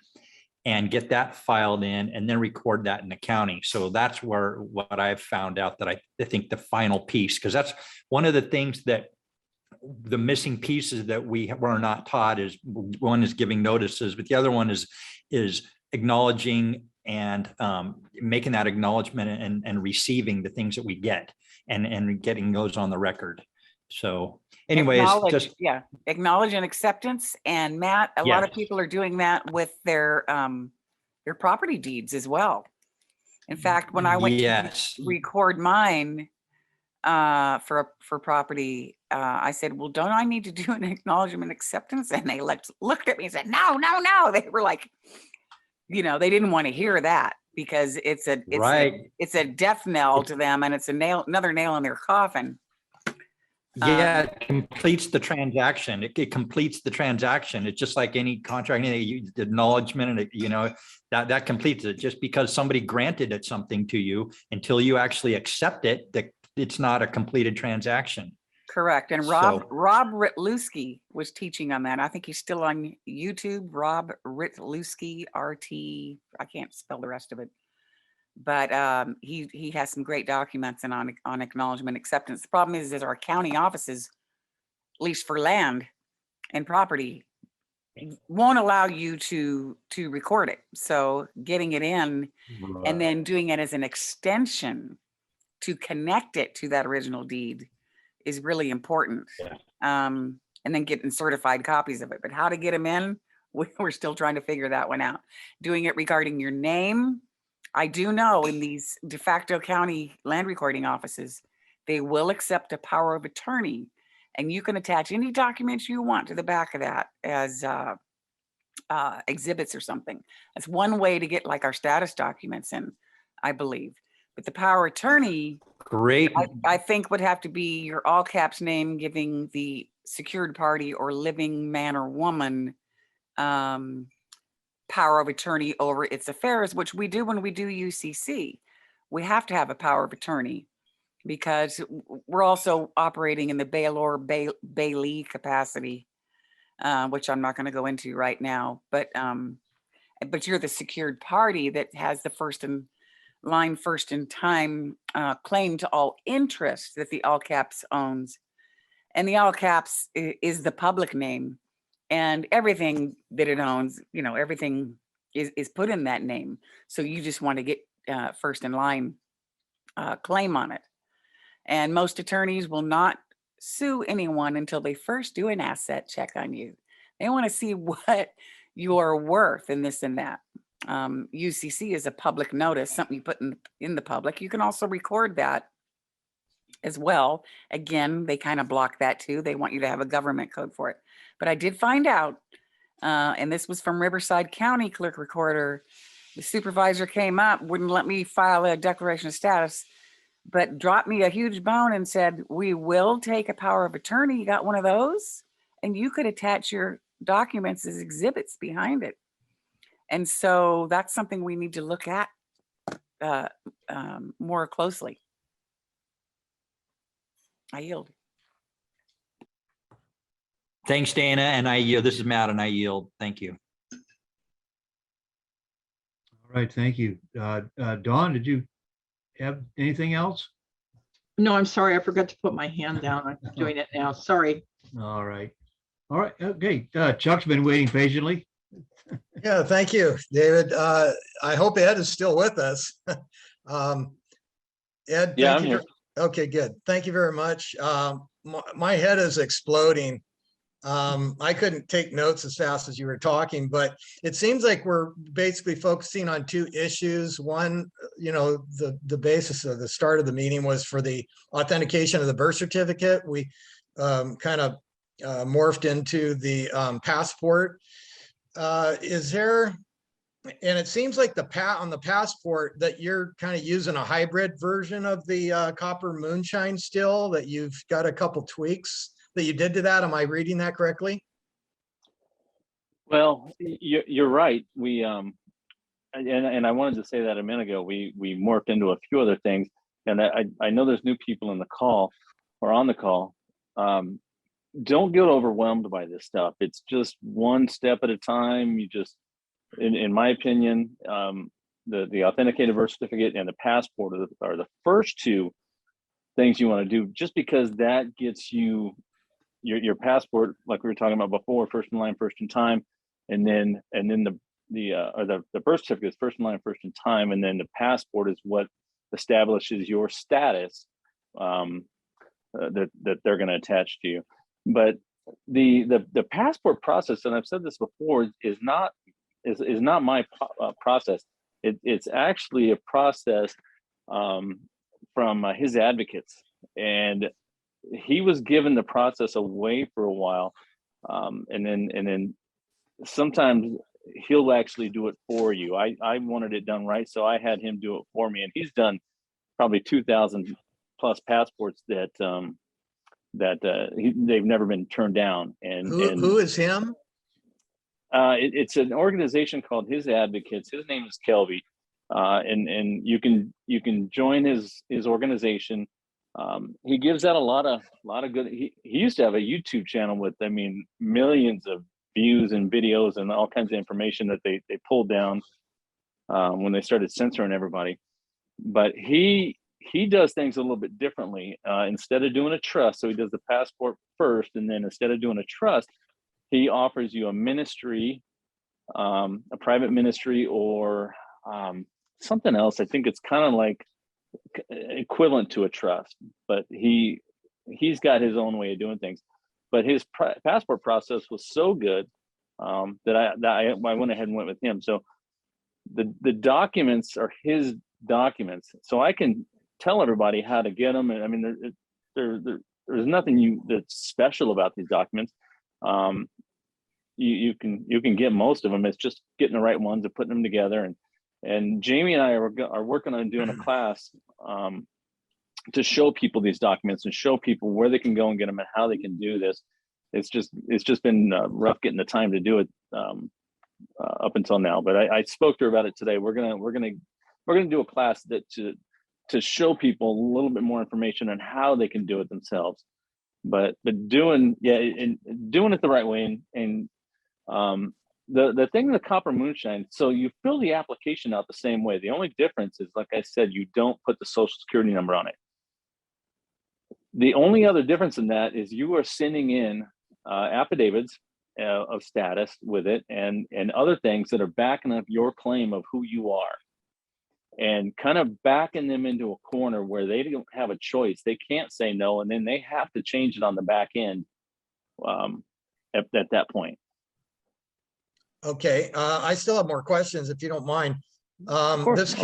and get that filed in, and then record that in the county. So that's what I've found out that I think the final piece, because that's one of the things that the missing pieces that we were not taught is, one is giving notices, but the other one is acknowledging and making that acknowledgement and receiving the things that we get and getting those on the record. So anyways, acknowledge and acceptance. And Matt, a lot of people are doing that with their property deeds as well. In fact, when I went to record mine for property, I said, well, don't I need to do an acknowledgement acceptance? And they looked at me and said, no. They were like, you know, they didn't want to hear that because it's a death knell to them, and it's another nail in their coffin. Yeah, it completes the transaction. It completes the transaction. It's just like any contract, the acknowledgement, and you know, that completes it. Just because somebody granted it something to you, until you actually accept it, it's not a completed transaction. Correct. And Rob Ritluski was teaching on that. I think he's still on YouTube. Rob Ritluski, RT. I can't spell the rest of it, but he has some great documents and on acknowledgement acceptance. The problem is our county offices, at least for land and property, won't allow you to record it. So getting it in and then doing it as an extension to connect it to that original deed is really important. Yeah. And then getting certified copies of it. But how to get them in, we're still trying to figure that one out. Doing it regarding your name. I do know in these de facto county land recording offices, they will accept a power of attorney, and you can attach any documents you want to the back of that as exhibits or something. That's one way to get like our status documents in, I believe. But the power of attorney, Great. I think would have to be your all caps name giving the secured party or living man or woman power of attorney over its affairs, which we do when we do UCC. We have to have a power of attorney because we're also operating in the bailor bailee capacity, which I'm not going to go into right now. But you're the secured party that has the first in line, first in time claim to all interest that the all caps owns. And the all caps is the public name, and everything that it owns, everything is put in that name. So you just want to get first in line claim on it. And most attorneys will not sue anyone until they first do an asset check on you. They want to see what you are worth and this and that. UCC is a public notice, something you put in the public. You can also record that as well. Again, they kind of block that too. They want you to have a government code for it. But I did find out, and this was from Riverside County Clerk Recorder, the supervisor came up, wouldn't let me file a declaration of status, but dropped me a huge bone and said, we will take a power of attorney. You got one of those? And you could attach your documents as exhibits behind it. And so that's something we need to look at more closely. I yield. Thanks, Dana. And this is Matt, and I yield. Thank you. All right, thank you. Dawn, did you have anything else? No, I'm sorry. I forgot to put my hand down. I'm doing it now. Sorry. All right. All right. Okay. Chuck's been waiting patiently. Yeah, thank you, David. I hope Ed is still with us. Ed, Yeah, thank I'm you. here. Okay, good. Thank you very much. My head is exploding. I couldn't take notes as fast as you were talking, but it seems like we're basically focusing on two issues. One, the basis of the start of the meeting was for the authentication of the birth certificate. We kind of morphed into the passport. Is there, and it seems like on the passport that you're kind of using a hybrid version of the copper moonshine still, that you've got a couple tweaks that you did to that. Am I reading that correctly? Well, you're right. We and I wanted to say that a minute ago. We morphed into a few other things, and I know there's new people in the call or on the call. Don't get overwhelmed by this stuff. It's just one step at a time. You just, in my opinion, the authenticated birth certificate and the passport are the first two things you want to do, just because that gets you your passport, like we were talking about before, first in line, first in time, and then the birth certificate is first in line, first in time, and then the passport is what establishes your status that they're going to attach to you. But the passport process, and I've said this before, is not my process. It's actually a process from his advocates, and he was given the process away for a while, and then sometimes he'll actually do it for you. I wanted it done right, so I had him do it for me, and he's done probably 2,000 plus passports that they've never been turned down. And who is him? It's an organization called His Advocates. His name is Kelby, and you can join his organization. He gives out a lot of good. He used to have a YouTube channel with, millions of views and videos and all kinds of information that they pulled down when they started censoring everybody. But he does things a little bit differently. Instead of doing a trust, so he does the passport first, and then instead of doing a trust, he offers you a ministry, a private ministry, or something else. I think it's kind of like equivalent to a trust, but he's got his own way of doing things. But his passport process was so good that I went ahead and went with him. So the documents are his documents, so I can tell everybody how to get them. And I mean, there's nothing that's special about these documents. You can get most of them. It's just getting the right ones and putting them together. And Jamie and I are working on doing a class to show people these documents and show people where they can go and get them and how they can do this. It's just been rough getting the time to do it up until now. But I spoke to her about it today. We're gonna do a class that to show people a little bit more information on how they can do it themselves. But doing it the right way. And the thing in the copper moonshine, so you fill the application out the same way. The only difference is, like I said, you don't put the social security number on it. The only other difference in that is you are sending in affidavits of status with it and other things that are backing up your claim of who you are, and kind of backing them into a corner where they don't have a choice. They can't say no, and then they have to change it on the back end at that point. Okay, I still have more questions if you don't mind. course.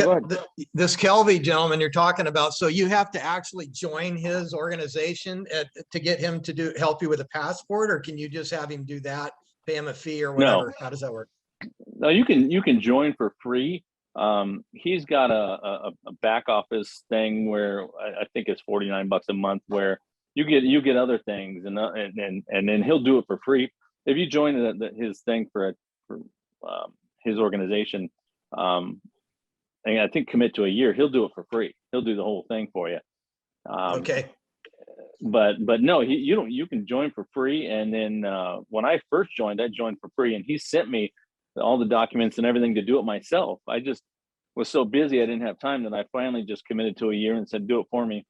This Kelvy gentleman you're talking about, so you have to actually join his organization to get him to help you with a passport, or can you just have him do that, pay him a fee or whatever? No. How does that work? No, you can join for free. He's got a back office thing where I think it's $49 a month, where you get other things, and then he'll do it for free if you join his thing for his organization. And I think commit to a year, he'll do it for free. He'll do the whole thing for you. Okay. But no, you can join for free. And then when I first joined, I joined for free, and he sent me all the documents and everything to do it myself. I just was so busy I didn't have time that I finally just committed to a year and said, do it for me.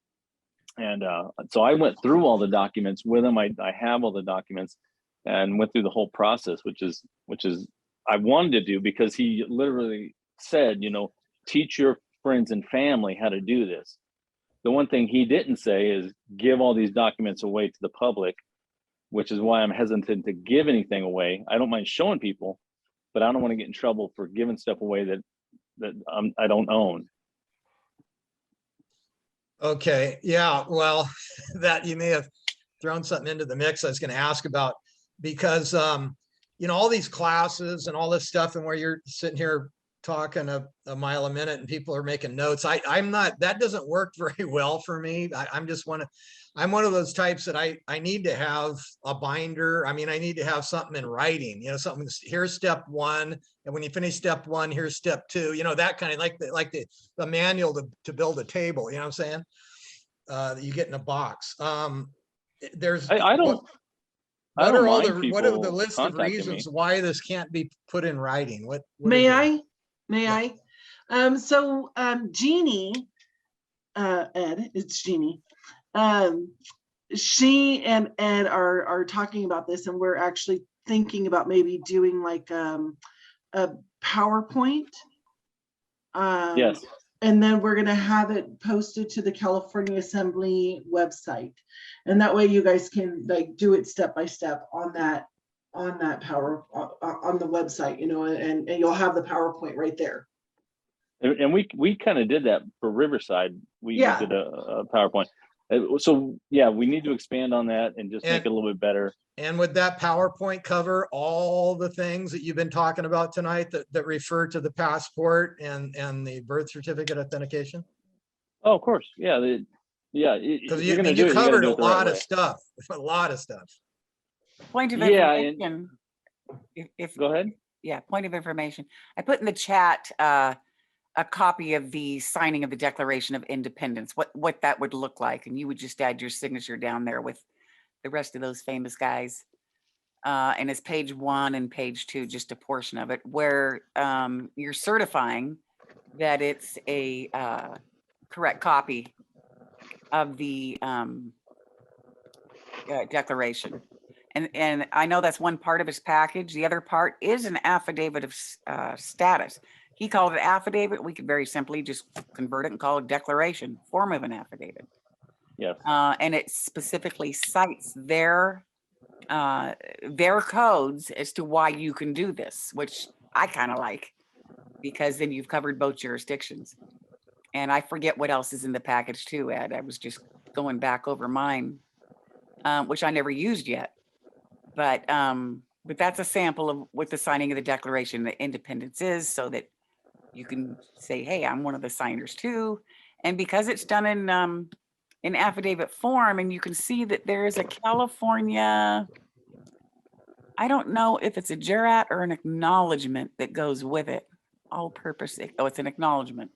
And so I went through all the documents with him. I have all the documents and went through the whole process, which is I wanted to do, because he literally said, teach your friends and family how to do this. The one thing he didn't say is give all these documents away to the public, which is why I'm hesitant to give anything away. I don't mind showing people, but I don't want to get in trouble for giving stuff away that I don't own. Okay, yeah, well, that you may have thrown something into the mix I was going to ask about, because all these classes and all this stuff, and where you're sitting here talking a mile a minute and people are making notes, I'm not, that doesn't work very well for me. I'm one of those types that I need to have a binder. I mean, I need to have something in writing, something, here's step one, and when you finish step one, here's step two, that kind of like the manual to build a table, you know what I'm saying? That you get in a box. There's what are the list of reasons why this can't be put in writing? What May I? So Jeannie, Ed, it's Jeannie. She and Ed are talking about this, and we're actually thinking about maybe doing like a PowerPoint. Yes. And then we're gonna have it posted to the California Assembly website, and that way you guys can like do it step by step on that on the website, and you'll have the PowerPoint right there. And we kind of did that for Riverside. We did a PowerPoint. So yeah, we need to expand on that and just make it a little bit better. And would that PowerPoint cover all the things that you've been talking about tonight that refer to the passport and the birth certificate authentication? Oh, of course. Yeah. Because you covered a lot of stuff. A lot of stuff. Point of information. Go ahead. Yeah, point of information. I put in the chat a copy of the signing of the Declaration of Independence, what that would look like. And you would just add your signature down there with the rest of those famous guys. And it's page 1 and page 2, just a portion of it, where you're certifying that it's a correct copy of the declaration. And I know that's one part of his package. The other part is an affidavit of status. he called it affidavit. We could very simply just convert it and call it declaration, form of an affidavit. Yes. And it specifically cites their codes as to why you can do this, which I kind of like, because then you've covered both jurisdictions. And I forget what else is in the package too, Ed. I was just going back over mine, which I never used yet. But that's a sample of what the signing of the Declaration of Independence is, so that you can say, hey, I'm one of the signers too. And because it's done in affidavit form, and you can see that there is a California, I don't know if it's a jurat or an acknowledgement that goes with it. All purpose, oh, it's an acknowledgement.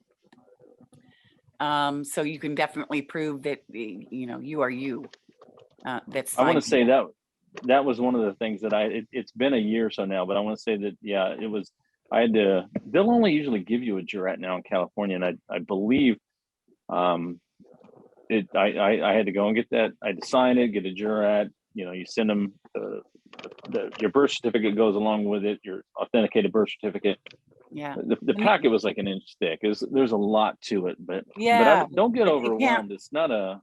So you can definitely prove that, you know, you are you. That's. I want to say that was one of the things that it's been a year or so now, but I want to say that, yeah, it was, they'll only usually give you a jurat now in California. And I believe I had to go and get that. I had to sign it, get a jurat, you know, you send them your birth certificate goes along with it, your authenticated birth certificate. Yeah. The packet was like an inch thick. There's a lot to it, but yeah, don't get overwhelmed. It's not a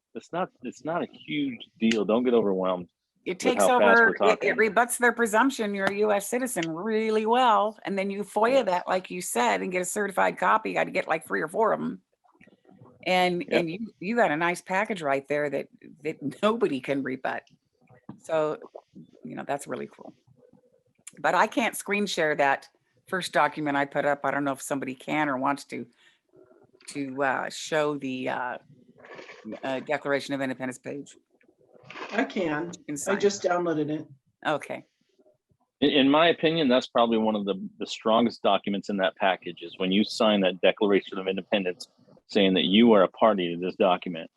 huge deal. Don't get overwhelmed. It takes how fast over, we're talking. it rebuts their presumption you're a US citizen really well. And then you FOIA that, like you said, and get a certified copy. I had to get like 3 or 4 of them. And you got a nice package right there that nobody can rebut. So, you know, that's really cool. But I can't screen share that first document I put up. I don't know if somebody can or wants to show the Declaration of Independence page. I can. I just downloaded it. Okay. In my opinion, that's probably one of the strongest documents in that package is when you sign that Declaration of Independence saying that you are a party to this document.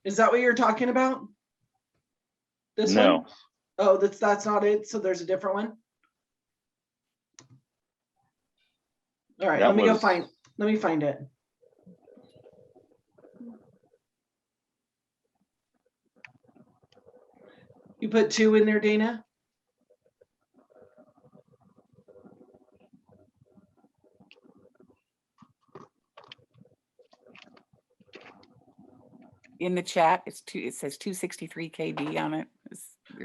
Is that what you're talking about? This No. one? Oh, that's not it. So there's a different one. All right, let me find it. You put 2 in there, Dana? In the chat, it says 263 KB on it.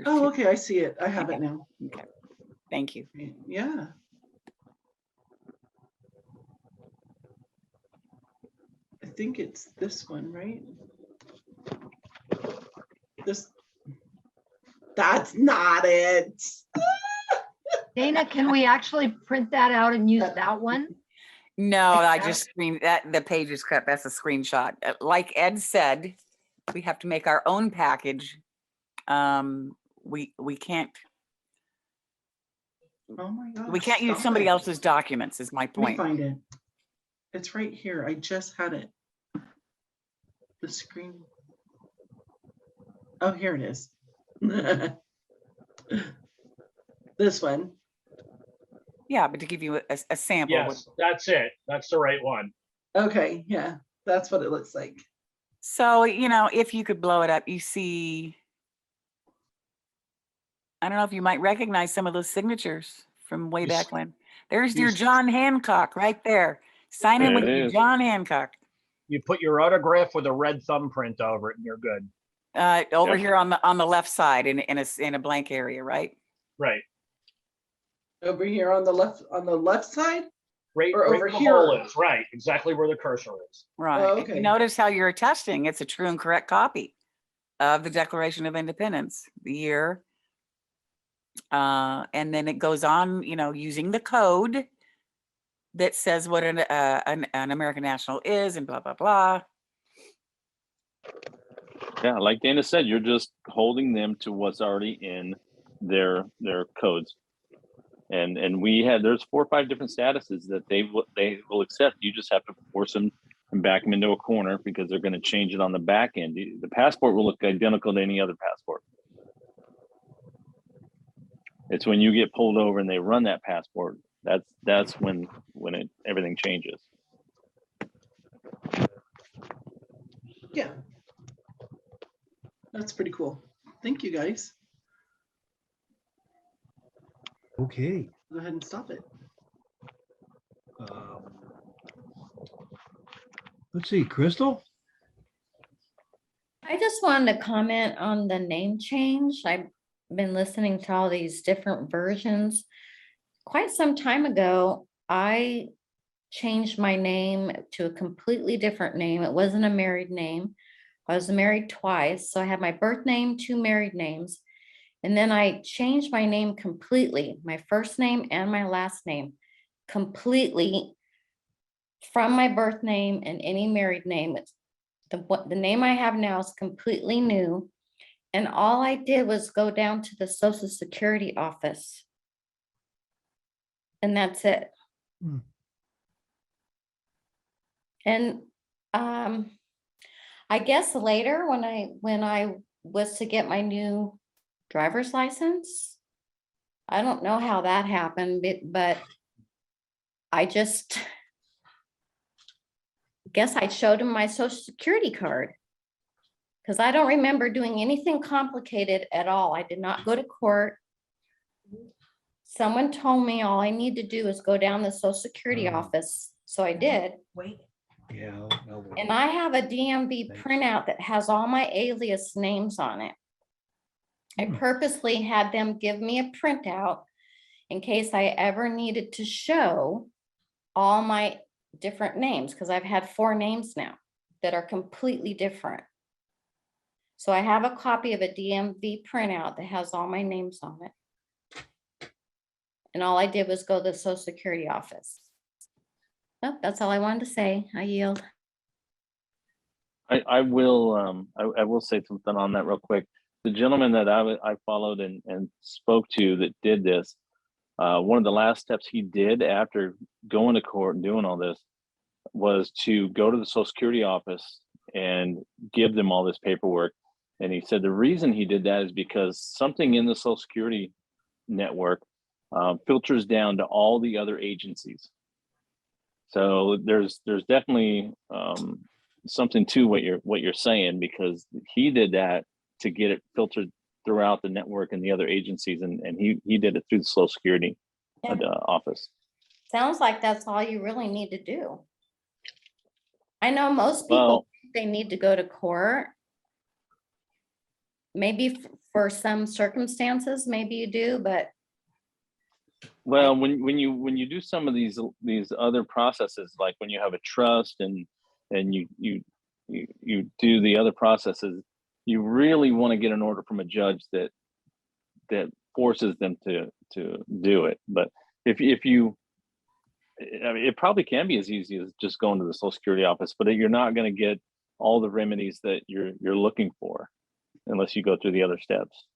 Oh, okay, I see it. I have it now. Okay, thank you. Yeah. I think it's this one, right? That's not it. Dana, can we actually print that out and use that one? No, I just screened that. The page is cut. That's a screenshot. Like Ed said, we have to make our own package. We can't. Oh my gosh. We can't use somebody else's documents. Is my point. Let me find it. It's right here. I just had it. The screen. Oh, here it is. This one. Yeah, but to give you a sample. Yes, that's it. That's the right one. Okay, yeah, that's what it looks like. So, you know, if you could blow it up, you see, I don't know if you might recognize some of those signatures from way back when. There's your John Hancock right there. Sign in with your John Hancock. You put your autograph with a red thumbprint over it and you're good. Over here on the left side in a blank area, right? Right. Over here on the left side? Right, or right over where the here? hole is, right, exactly where the cursor is. Right. Oh, If you okay. notice how you're attesting, it's a true and correct copy of the Declaration of Independence, the year. And then it goes on, you know, using the code that says what an American national is and blah, blah, blah. Yeah, like Dana said, you're just holding them to what's already in their codes. And there's 4 or 5 different statuses that they will accept. You just have to force them and back them into a corner because they're going to change it on the back end. The passport will look identical to any other passport. It's when you get pulled over and they run that passport, that's when everything changes. Yeah. That's pretty cool. Thank you, guys. Okay. Go ahead and stop it. um, Let's see, Crystal? I just wanted to comment on the name change. I've been listening to all these different versions. Quite some time ago, I changed my name to a completely different name. It wasn't a married name. I was married twice, so I had my birth name, 2 married names. And then I changed my name completely, my first name and my last name, completely from my birth name and any married name. It's the name I have now is completely new. And all I did was go down to the Social Security office. And that's it. Hmm. And I guess later when I was to get my new driver's license, I don't know how that happened, but I just guess I showed him my Social Security card, because I don't remember doing anything complicated at all. I did not go to court. Someone told me all I need to do is go down the Social Security office. So I did. Yeah. no, And I have a DMV Thanks. printout that has all my alias names on it. I purposely had them give me a printout in case I ever needed to show all my different names, because I've had 4 names now that are completely different. So I have a copy of a DMV printout that has all my names on it. And all I did was go to the Social Security office. Well, that's all I wanted to say. I yield. I will say something on that real quick. The gentleman that I followed and spoke to that did this, one of the last steps he did after going to court and doing all this was to go to the Social Security office and give them all this paperwork. And he said the reason he did that is because something in the Social Security network filters down to all the other agencies. So there's definitely something to what you're saying, because he did that to get it filtered throughout the network and the other agencies, and he did it through the Social Security office. Sounds like that's all you really need to do. I know most people think they need to go to court. Maybe for some circumstances, maybe you do, but well, when you do some of these other processes, like when you have a trust and you do the other processes, you really want to get an order from a judge that forces them to do it. But if you, I mean, it probably can be as easy as just going to the Social Security office, but you're not going to get all the remedies that you're looking for unless you go through the other steps.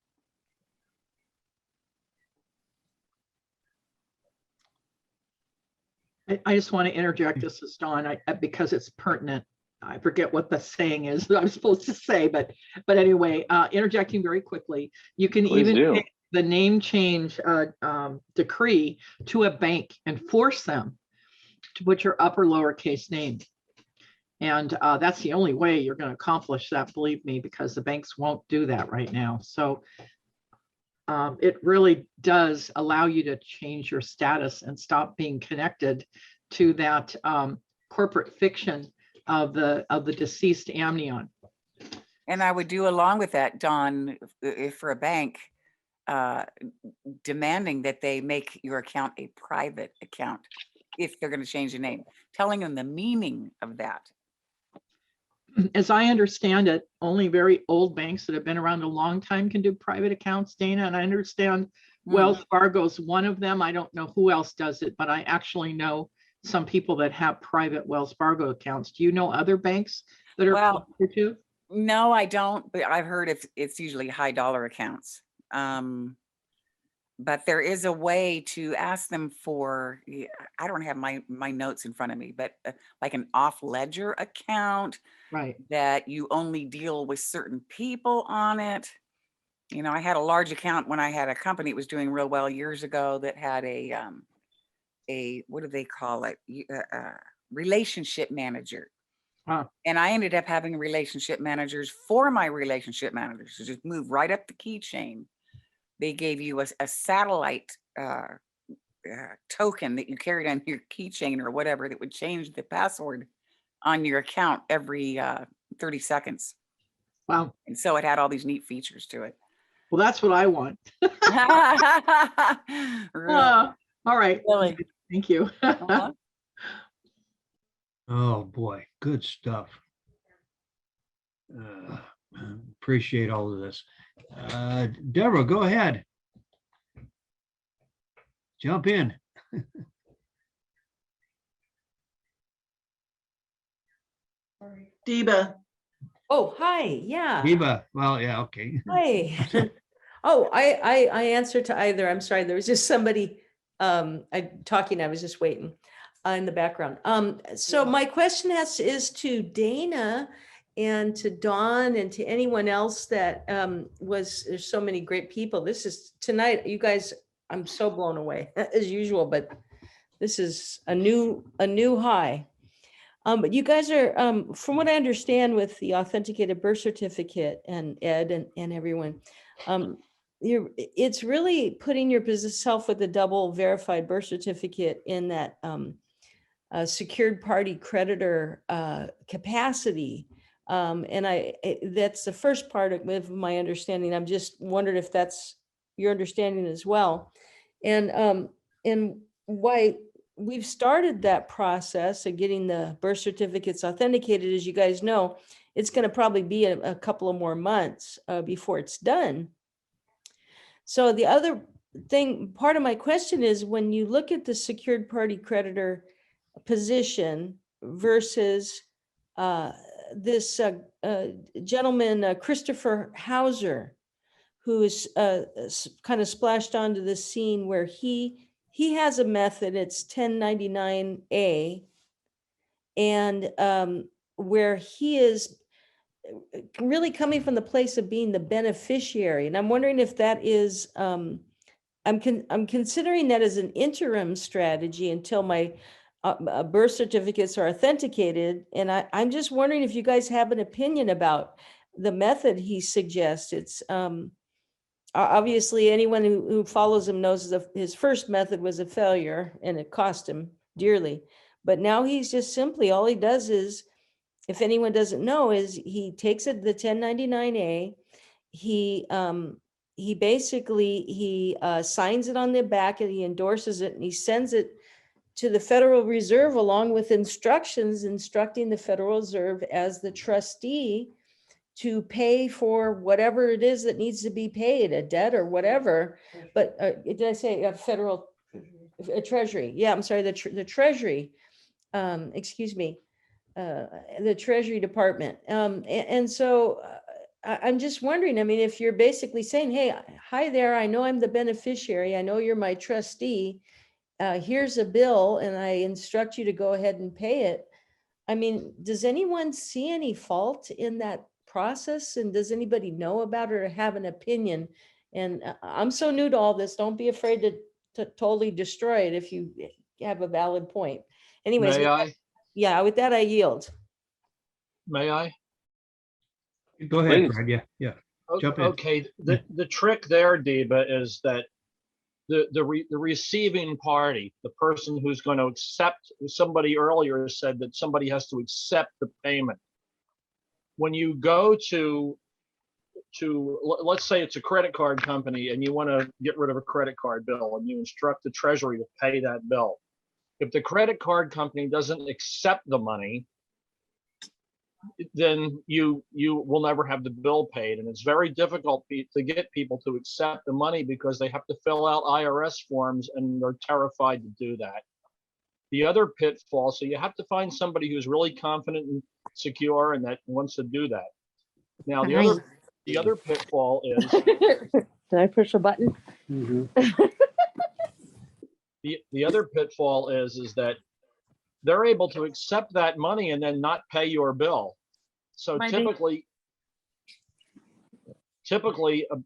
I just want to interject. This is Dawn, because it's pertinent. I forget what the saying is that I'm supposed to say, but anyway, interjecting very quickly. You can Please even do. take the name change decree to a bank and force them to put your upper lowercase name. And that's the only way you're going to accomplish that, believe me, because the banks won't do that right now. So it really does allow you to change your status and stop being connected to that corporate fiction of the deceased amnion. And I would do along with that, Don, if for a bank, demanding that they make your account a private account if they're going to change the name, telling them the meaning of that. As I understand it, only very old banks that have been around a long time can do private accounts, Dana. And I understand Wells Fargo's one of them. I don't know who else does it, but I actually know some people that have private Wells Fargo accounts. Do you know other banks that are closer to? No, I don't, but I've heard it's usually high dollar accounts. But there is a way to ask them for, I don't have my notes in front of me, but like an off ledger account, right? That you only deal with certain people on it. You know, I had a large account when I had a company that was doing real well years ago that had a what do they call it? Relationship manager. And I ended up having relationship managers for my relationship managers to just move right up the keychain. They gave you a satellite token that you carried on your keychain or whatever that would change the password on your account every 30 seconds. Wow. And so it had all these neat features to it. Well, that's what I want. Really? All right. Really? Thank you. Uh-huh. Oh, boy, good stuff. Appreciate all of this. Deborah, go ahead. Jump in. Deba. Oh, hi, yeah. Eva, well, yeah, okay. Hi. Oh, I answered to either. I'm sorry, there was just somebody talking, I was just waiting in the background. So my question is to Dana and to Dawn and to anyone else that there's so many great people. This is tonight, you guys, I'm so blown away as usual, but this is a new high. But you guys are, from what I understand with the authenticated birth certificate and Ed and everyone, it's really putting your business self with a double verified birth certificate in that secured party creditor capacity. And that's the first part of my understanding. I'm just wondering if that's your understanding as well. And why we've started that process of getting the birth certificates authenticated, as you guys know, it's going to probably be a couple of more months before it's done. So the other thing, part of my question is when you look at the secured party creditor position versus this gentleman, Christopher Hauser, who is kind of splashed onto the scene where he has a method, it's 1099A, and where he is really coming from the place of being the beneficiary. And I'm wondering if that is, I'm considering that as an interim strategy until my birth certificates are authenticated. And I'm just wondering if you guys have an opinion about the method he suggests. It's obviously anyone who follows him knows his first method was a failure and it cost him dearly. But now he's just simply, all he does is, if anyone doesn't know, is he takes it, the 1099A, he basically signs it on the back and he endorses it and he sends it to the Federal Reserve along with instructions instructing the Federal Reserve as the trustee to pay for whatever it is that needs to be paid, a debt or whatever. But did I say a federal treasury? Yeah, I'm sorry, the treasury, excuse me, the Treasury Department. And so I'm just wondering, I mean, if you're basically saying, hey, hi there, I know I'm the beneficiary, I know you're my trustee, here's a bill and I instruct you to go ahead and pay it. I mean, does anyone see any fault in that process? And does anybody know about it or have an opinion? And I'm so new to all this, don't be afraid to totally destroy it if you have a valid point. Anyways, May I? Yeah, with that I yield. May I? Go ahead, Please. Brad. Yeah. Jump in. Okay, the trick there, Deba, is that the receiving party, the person who's going to accept, somebody earlier said that somebody has to accept the payment. When you go to let's say it's a credit card company and you want to get rid of a credit card bill and you instruct the Treasury to pay that bill. If the credit card company doesn't accept the money, then you will never have the bill paid. And it's very difficult to get people to accept the money because they have to fill out IRS forms and they're terrified to do that. The other pitfall, so you have to find somebody who's really confident and secure and that wants to do that. Now, the other pitfall is. Did I push a button? Mm-hmm. The other pitfall is that they're able to accept that money and then not pay your bill. So typically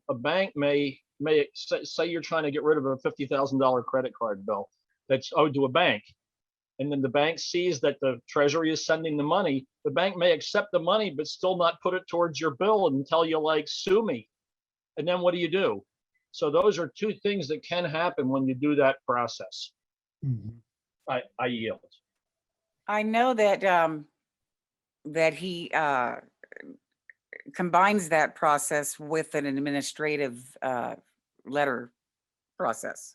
a bank may say you're trying to get rid of a $50,000 credit card bill that's owed to a bank. and then the bank sees that the treasury is sending the money, the bank may accept the money, but still not put it towards your bill and tell you like, sue me. And then what do? So those are two things that can happen when you do that process. I yield. I know that that he combines that process with an administrative letter process,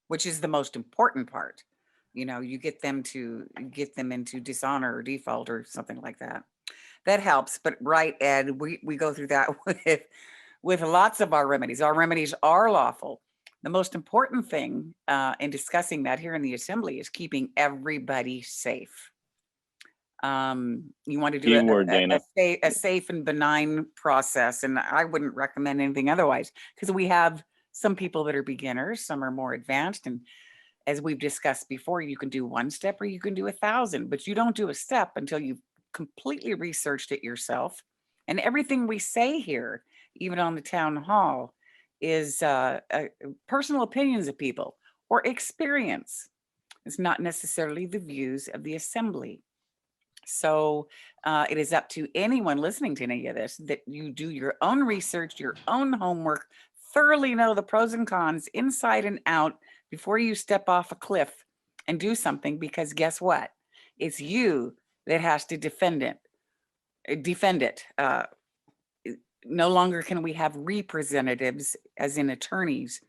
which is the most important part. You know, you get them into dishonor or default or something like that. That helps. But right, Ed, we go through that with lots of our remedies. Our remedies are lawful. The most important thing in discussing that here in the assembly is keeping everybody safe. You want to do Keyword, Dana. a safe and benign process, and I wouldn't recommend anything otherwise, because we have some people that are beginners, some are more advanced, and as we've discussed before, you can do one step or you can do 1,000, but you don't do a step until you've completely researched it yourself. And everything we say here, even on the town hall, is personal opinions of people or experience. It's not necessarily the views of the assembly. So it is up to anyone listening to any of this that you do your own research, your own homework, thoroughly know the pros and cons inside and out before you step off a cliff and do something, because guess what? It's you that has to defend it. No longer can we have representatives, as in attorneys.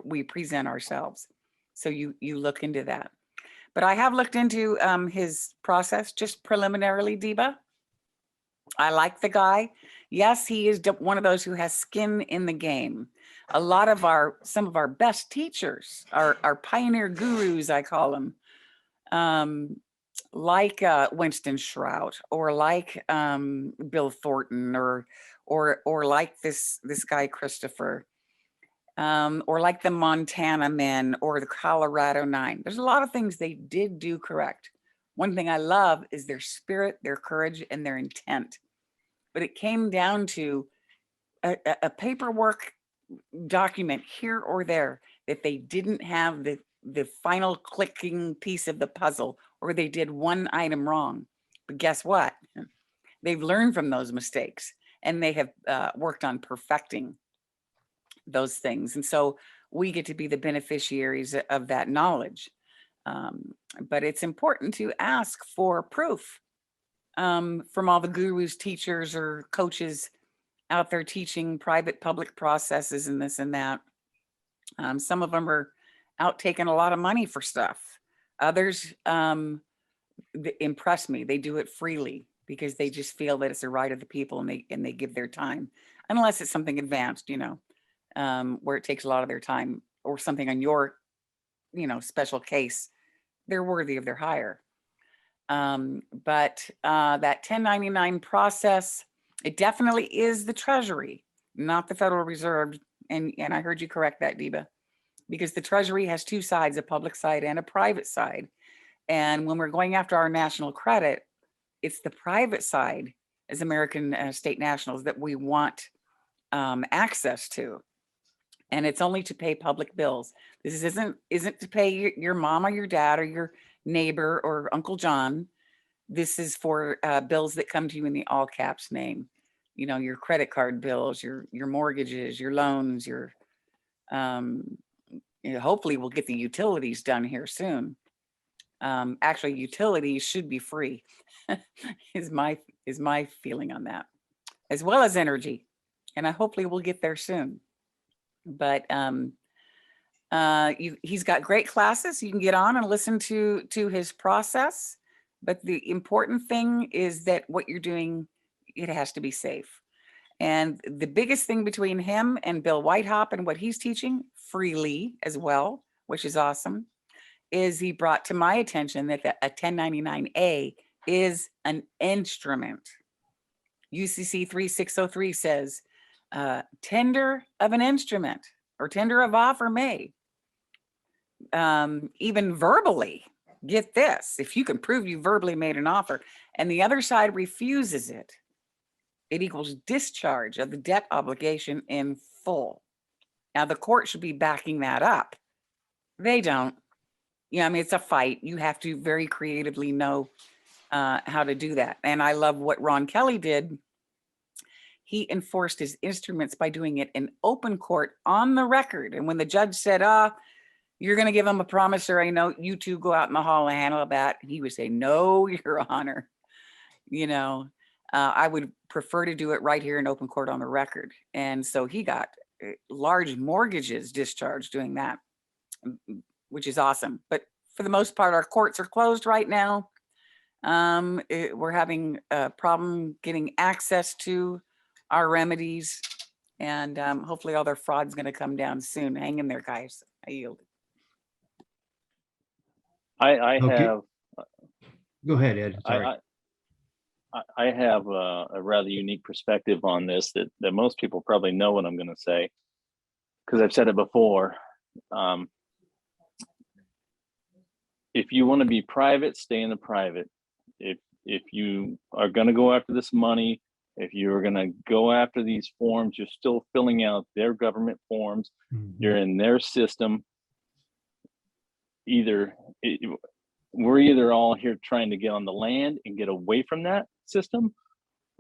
We present ourselves. So you look into that. But I have looked into his process just preliminarily, Deba. I like the guy. Yes, he is one of those who has skin in the game. A lot of some of our best teachers are pioneer gurus, I call them, like Winston Shrout, or like Bill Thornton, or like this guy Christopher, or like the Montana men or the Colorado 9. There's a lot of things they did do correct. One thing I love is their spirit, their courage, and their intent. But it came down to a paperwork document here or there that they didn't have the final clicking piece of the puzzle, or they did one item wrong. But guess what? They've learned from those mistakes, and they have worked on perfecting those things. And so we get to be the beneficiaries of that knowledge. But it's important to ask for proof from all the gurus, teachers, or coaches out there teaching private public processes and this and that. Some of them are out taking a lot of money for stuff. Others impress me. They do it freely because they just feel that it's a right of the people, and they give their time, unless it's something advanced, where it takes a lot of their time, or something on your, special case. They're worthy of their hire. But that 1099 process, it definitely is the Treasury, not the Federal Reserve. And I heard you correct that, Deba, because the Treasury has two sides, a public side and a private side. And when we're going after our national credit, it's the private side as American state nationals that we want access to. And it's only to pay public bills. This isn't to pay your mom or your dad or your neighbor or Uncle John. This is for bills that come to you in the all caps name. Your credit card bills, your mortgages, your loans, your hopefully we'll get the utilities done here soon. Actually, utilities should be free, is my feeling on that, as well as energy. And hopefully we'll get there soon. But he's got great classes. You can get on and listen to his process. But the important thing is that what you're doing, it has to be safe. And the biggest thing between him and Bill Whitehop and what he's teaching freely as well, which is awesome, is he brought to my attention that a 1099A is an instrument. UCC 3603 says, tender of an instrument or tender of offer may, even verbally, get this, if you can prove you verbally made an offer and the other side refuses it, it equals discharge of the debt obligation in full. Now the court should be backing that up. They don't. Yeah, I mean, it's a fight. You have to very creatively know how to do that. And I love what Ron Kelly did. He enforced his instruments by doing it in open court on the record. And when the judge said, you're going to give him a promissory note, you two go out in the hall and handle that, he would say, no, Your Honor. You know, I would prefer to do it right here in open court on the record. And so he got large mortgages discharged doing that, which is awesome. But for the most part, our courts are closed right now. We're having a problem getting access to our remedies, and hopefully all their fraud's going to come down soon. Hang in there, guys. I yield. I Okay. have. Go ahead, Ed. Sorry. I have a rather unique perspective on this that most people probably know what I'm going to say, because I've said it before. If you want to be private, stay in the private. If you are going to go after this money, if you're going to go after these forms, you're still filling out their government forms. You're in their system. We're either all here trying to get on the land and get away from that system,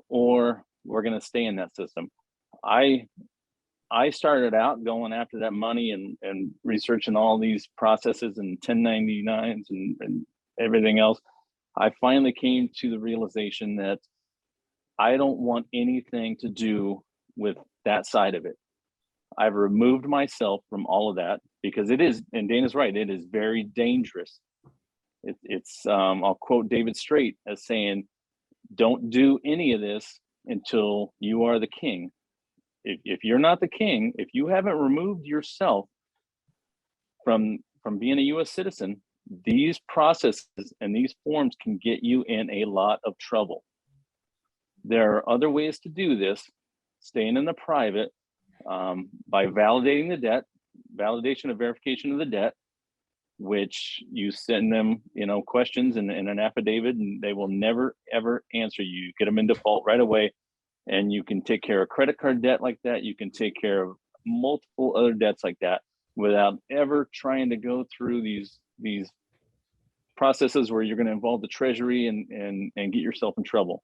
or we're going to stay in that system. I started out going after that money and researching all these processes and 1099s and everything else. I finally came to the realization that I don't want anything to do with that side of it. I've removed myself from all of that because it is, and Dana's right, it is very dangerous. I'll quote David Straight as saying, don't do any of this until you are the king. If you're not the king, if you haven't removed yourself from being a US citizen, these processes and these forms can get you in a lot of trouble. There are other ways to do this, staying in the private, by validating the debt, validation of verification of the debt, which you send them, questions in an affidavit, and they will never, ever answer you. You get them in default right away, and you can take care of credit card debt like that. You can take care of multiple other debts like that without ever trying to go through these processes where you're going to involve the Treasury and get yourself in trouble.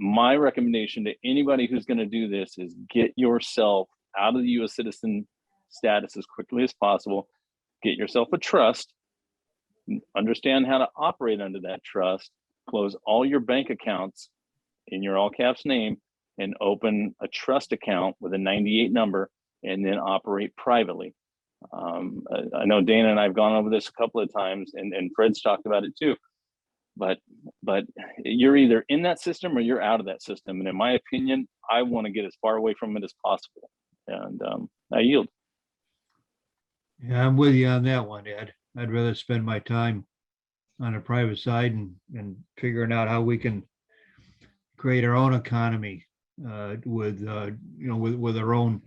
My recommendation to anybody who's going to do this is get yourself out of the US citizen status as quickly as possible. Get yourself a trust, understand how to operate under that trust, close all your bank accounts in your all caps name, and open a trust account with a 98 number, and then operate privately. I know Dana and I have gone over this a couple of times, and Fred's talked about it too. But you're either in that system or you're out of that system. And in my opinion, I want to get as far away from it as possible. And I yield. Yeah, I'm with you on that one, Ed. I'd rather spend my time on the private side and figuring out how we can create our own economy with our own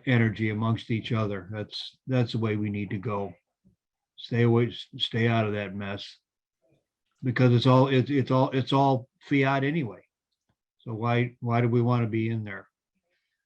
energy amongst each other. That's the way we need to go. Stay out of that mess, because it's all fiat anyway. So why do we want to be in there?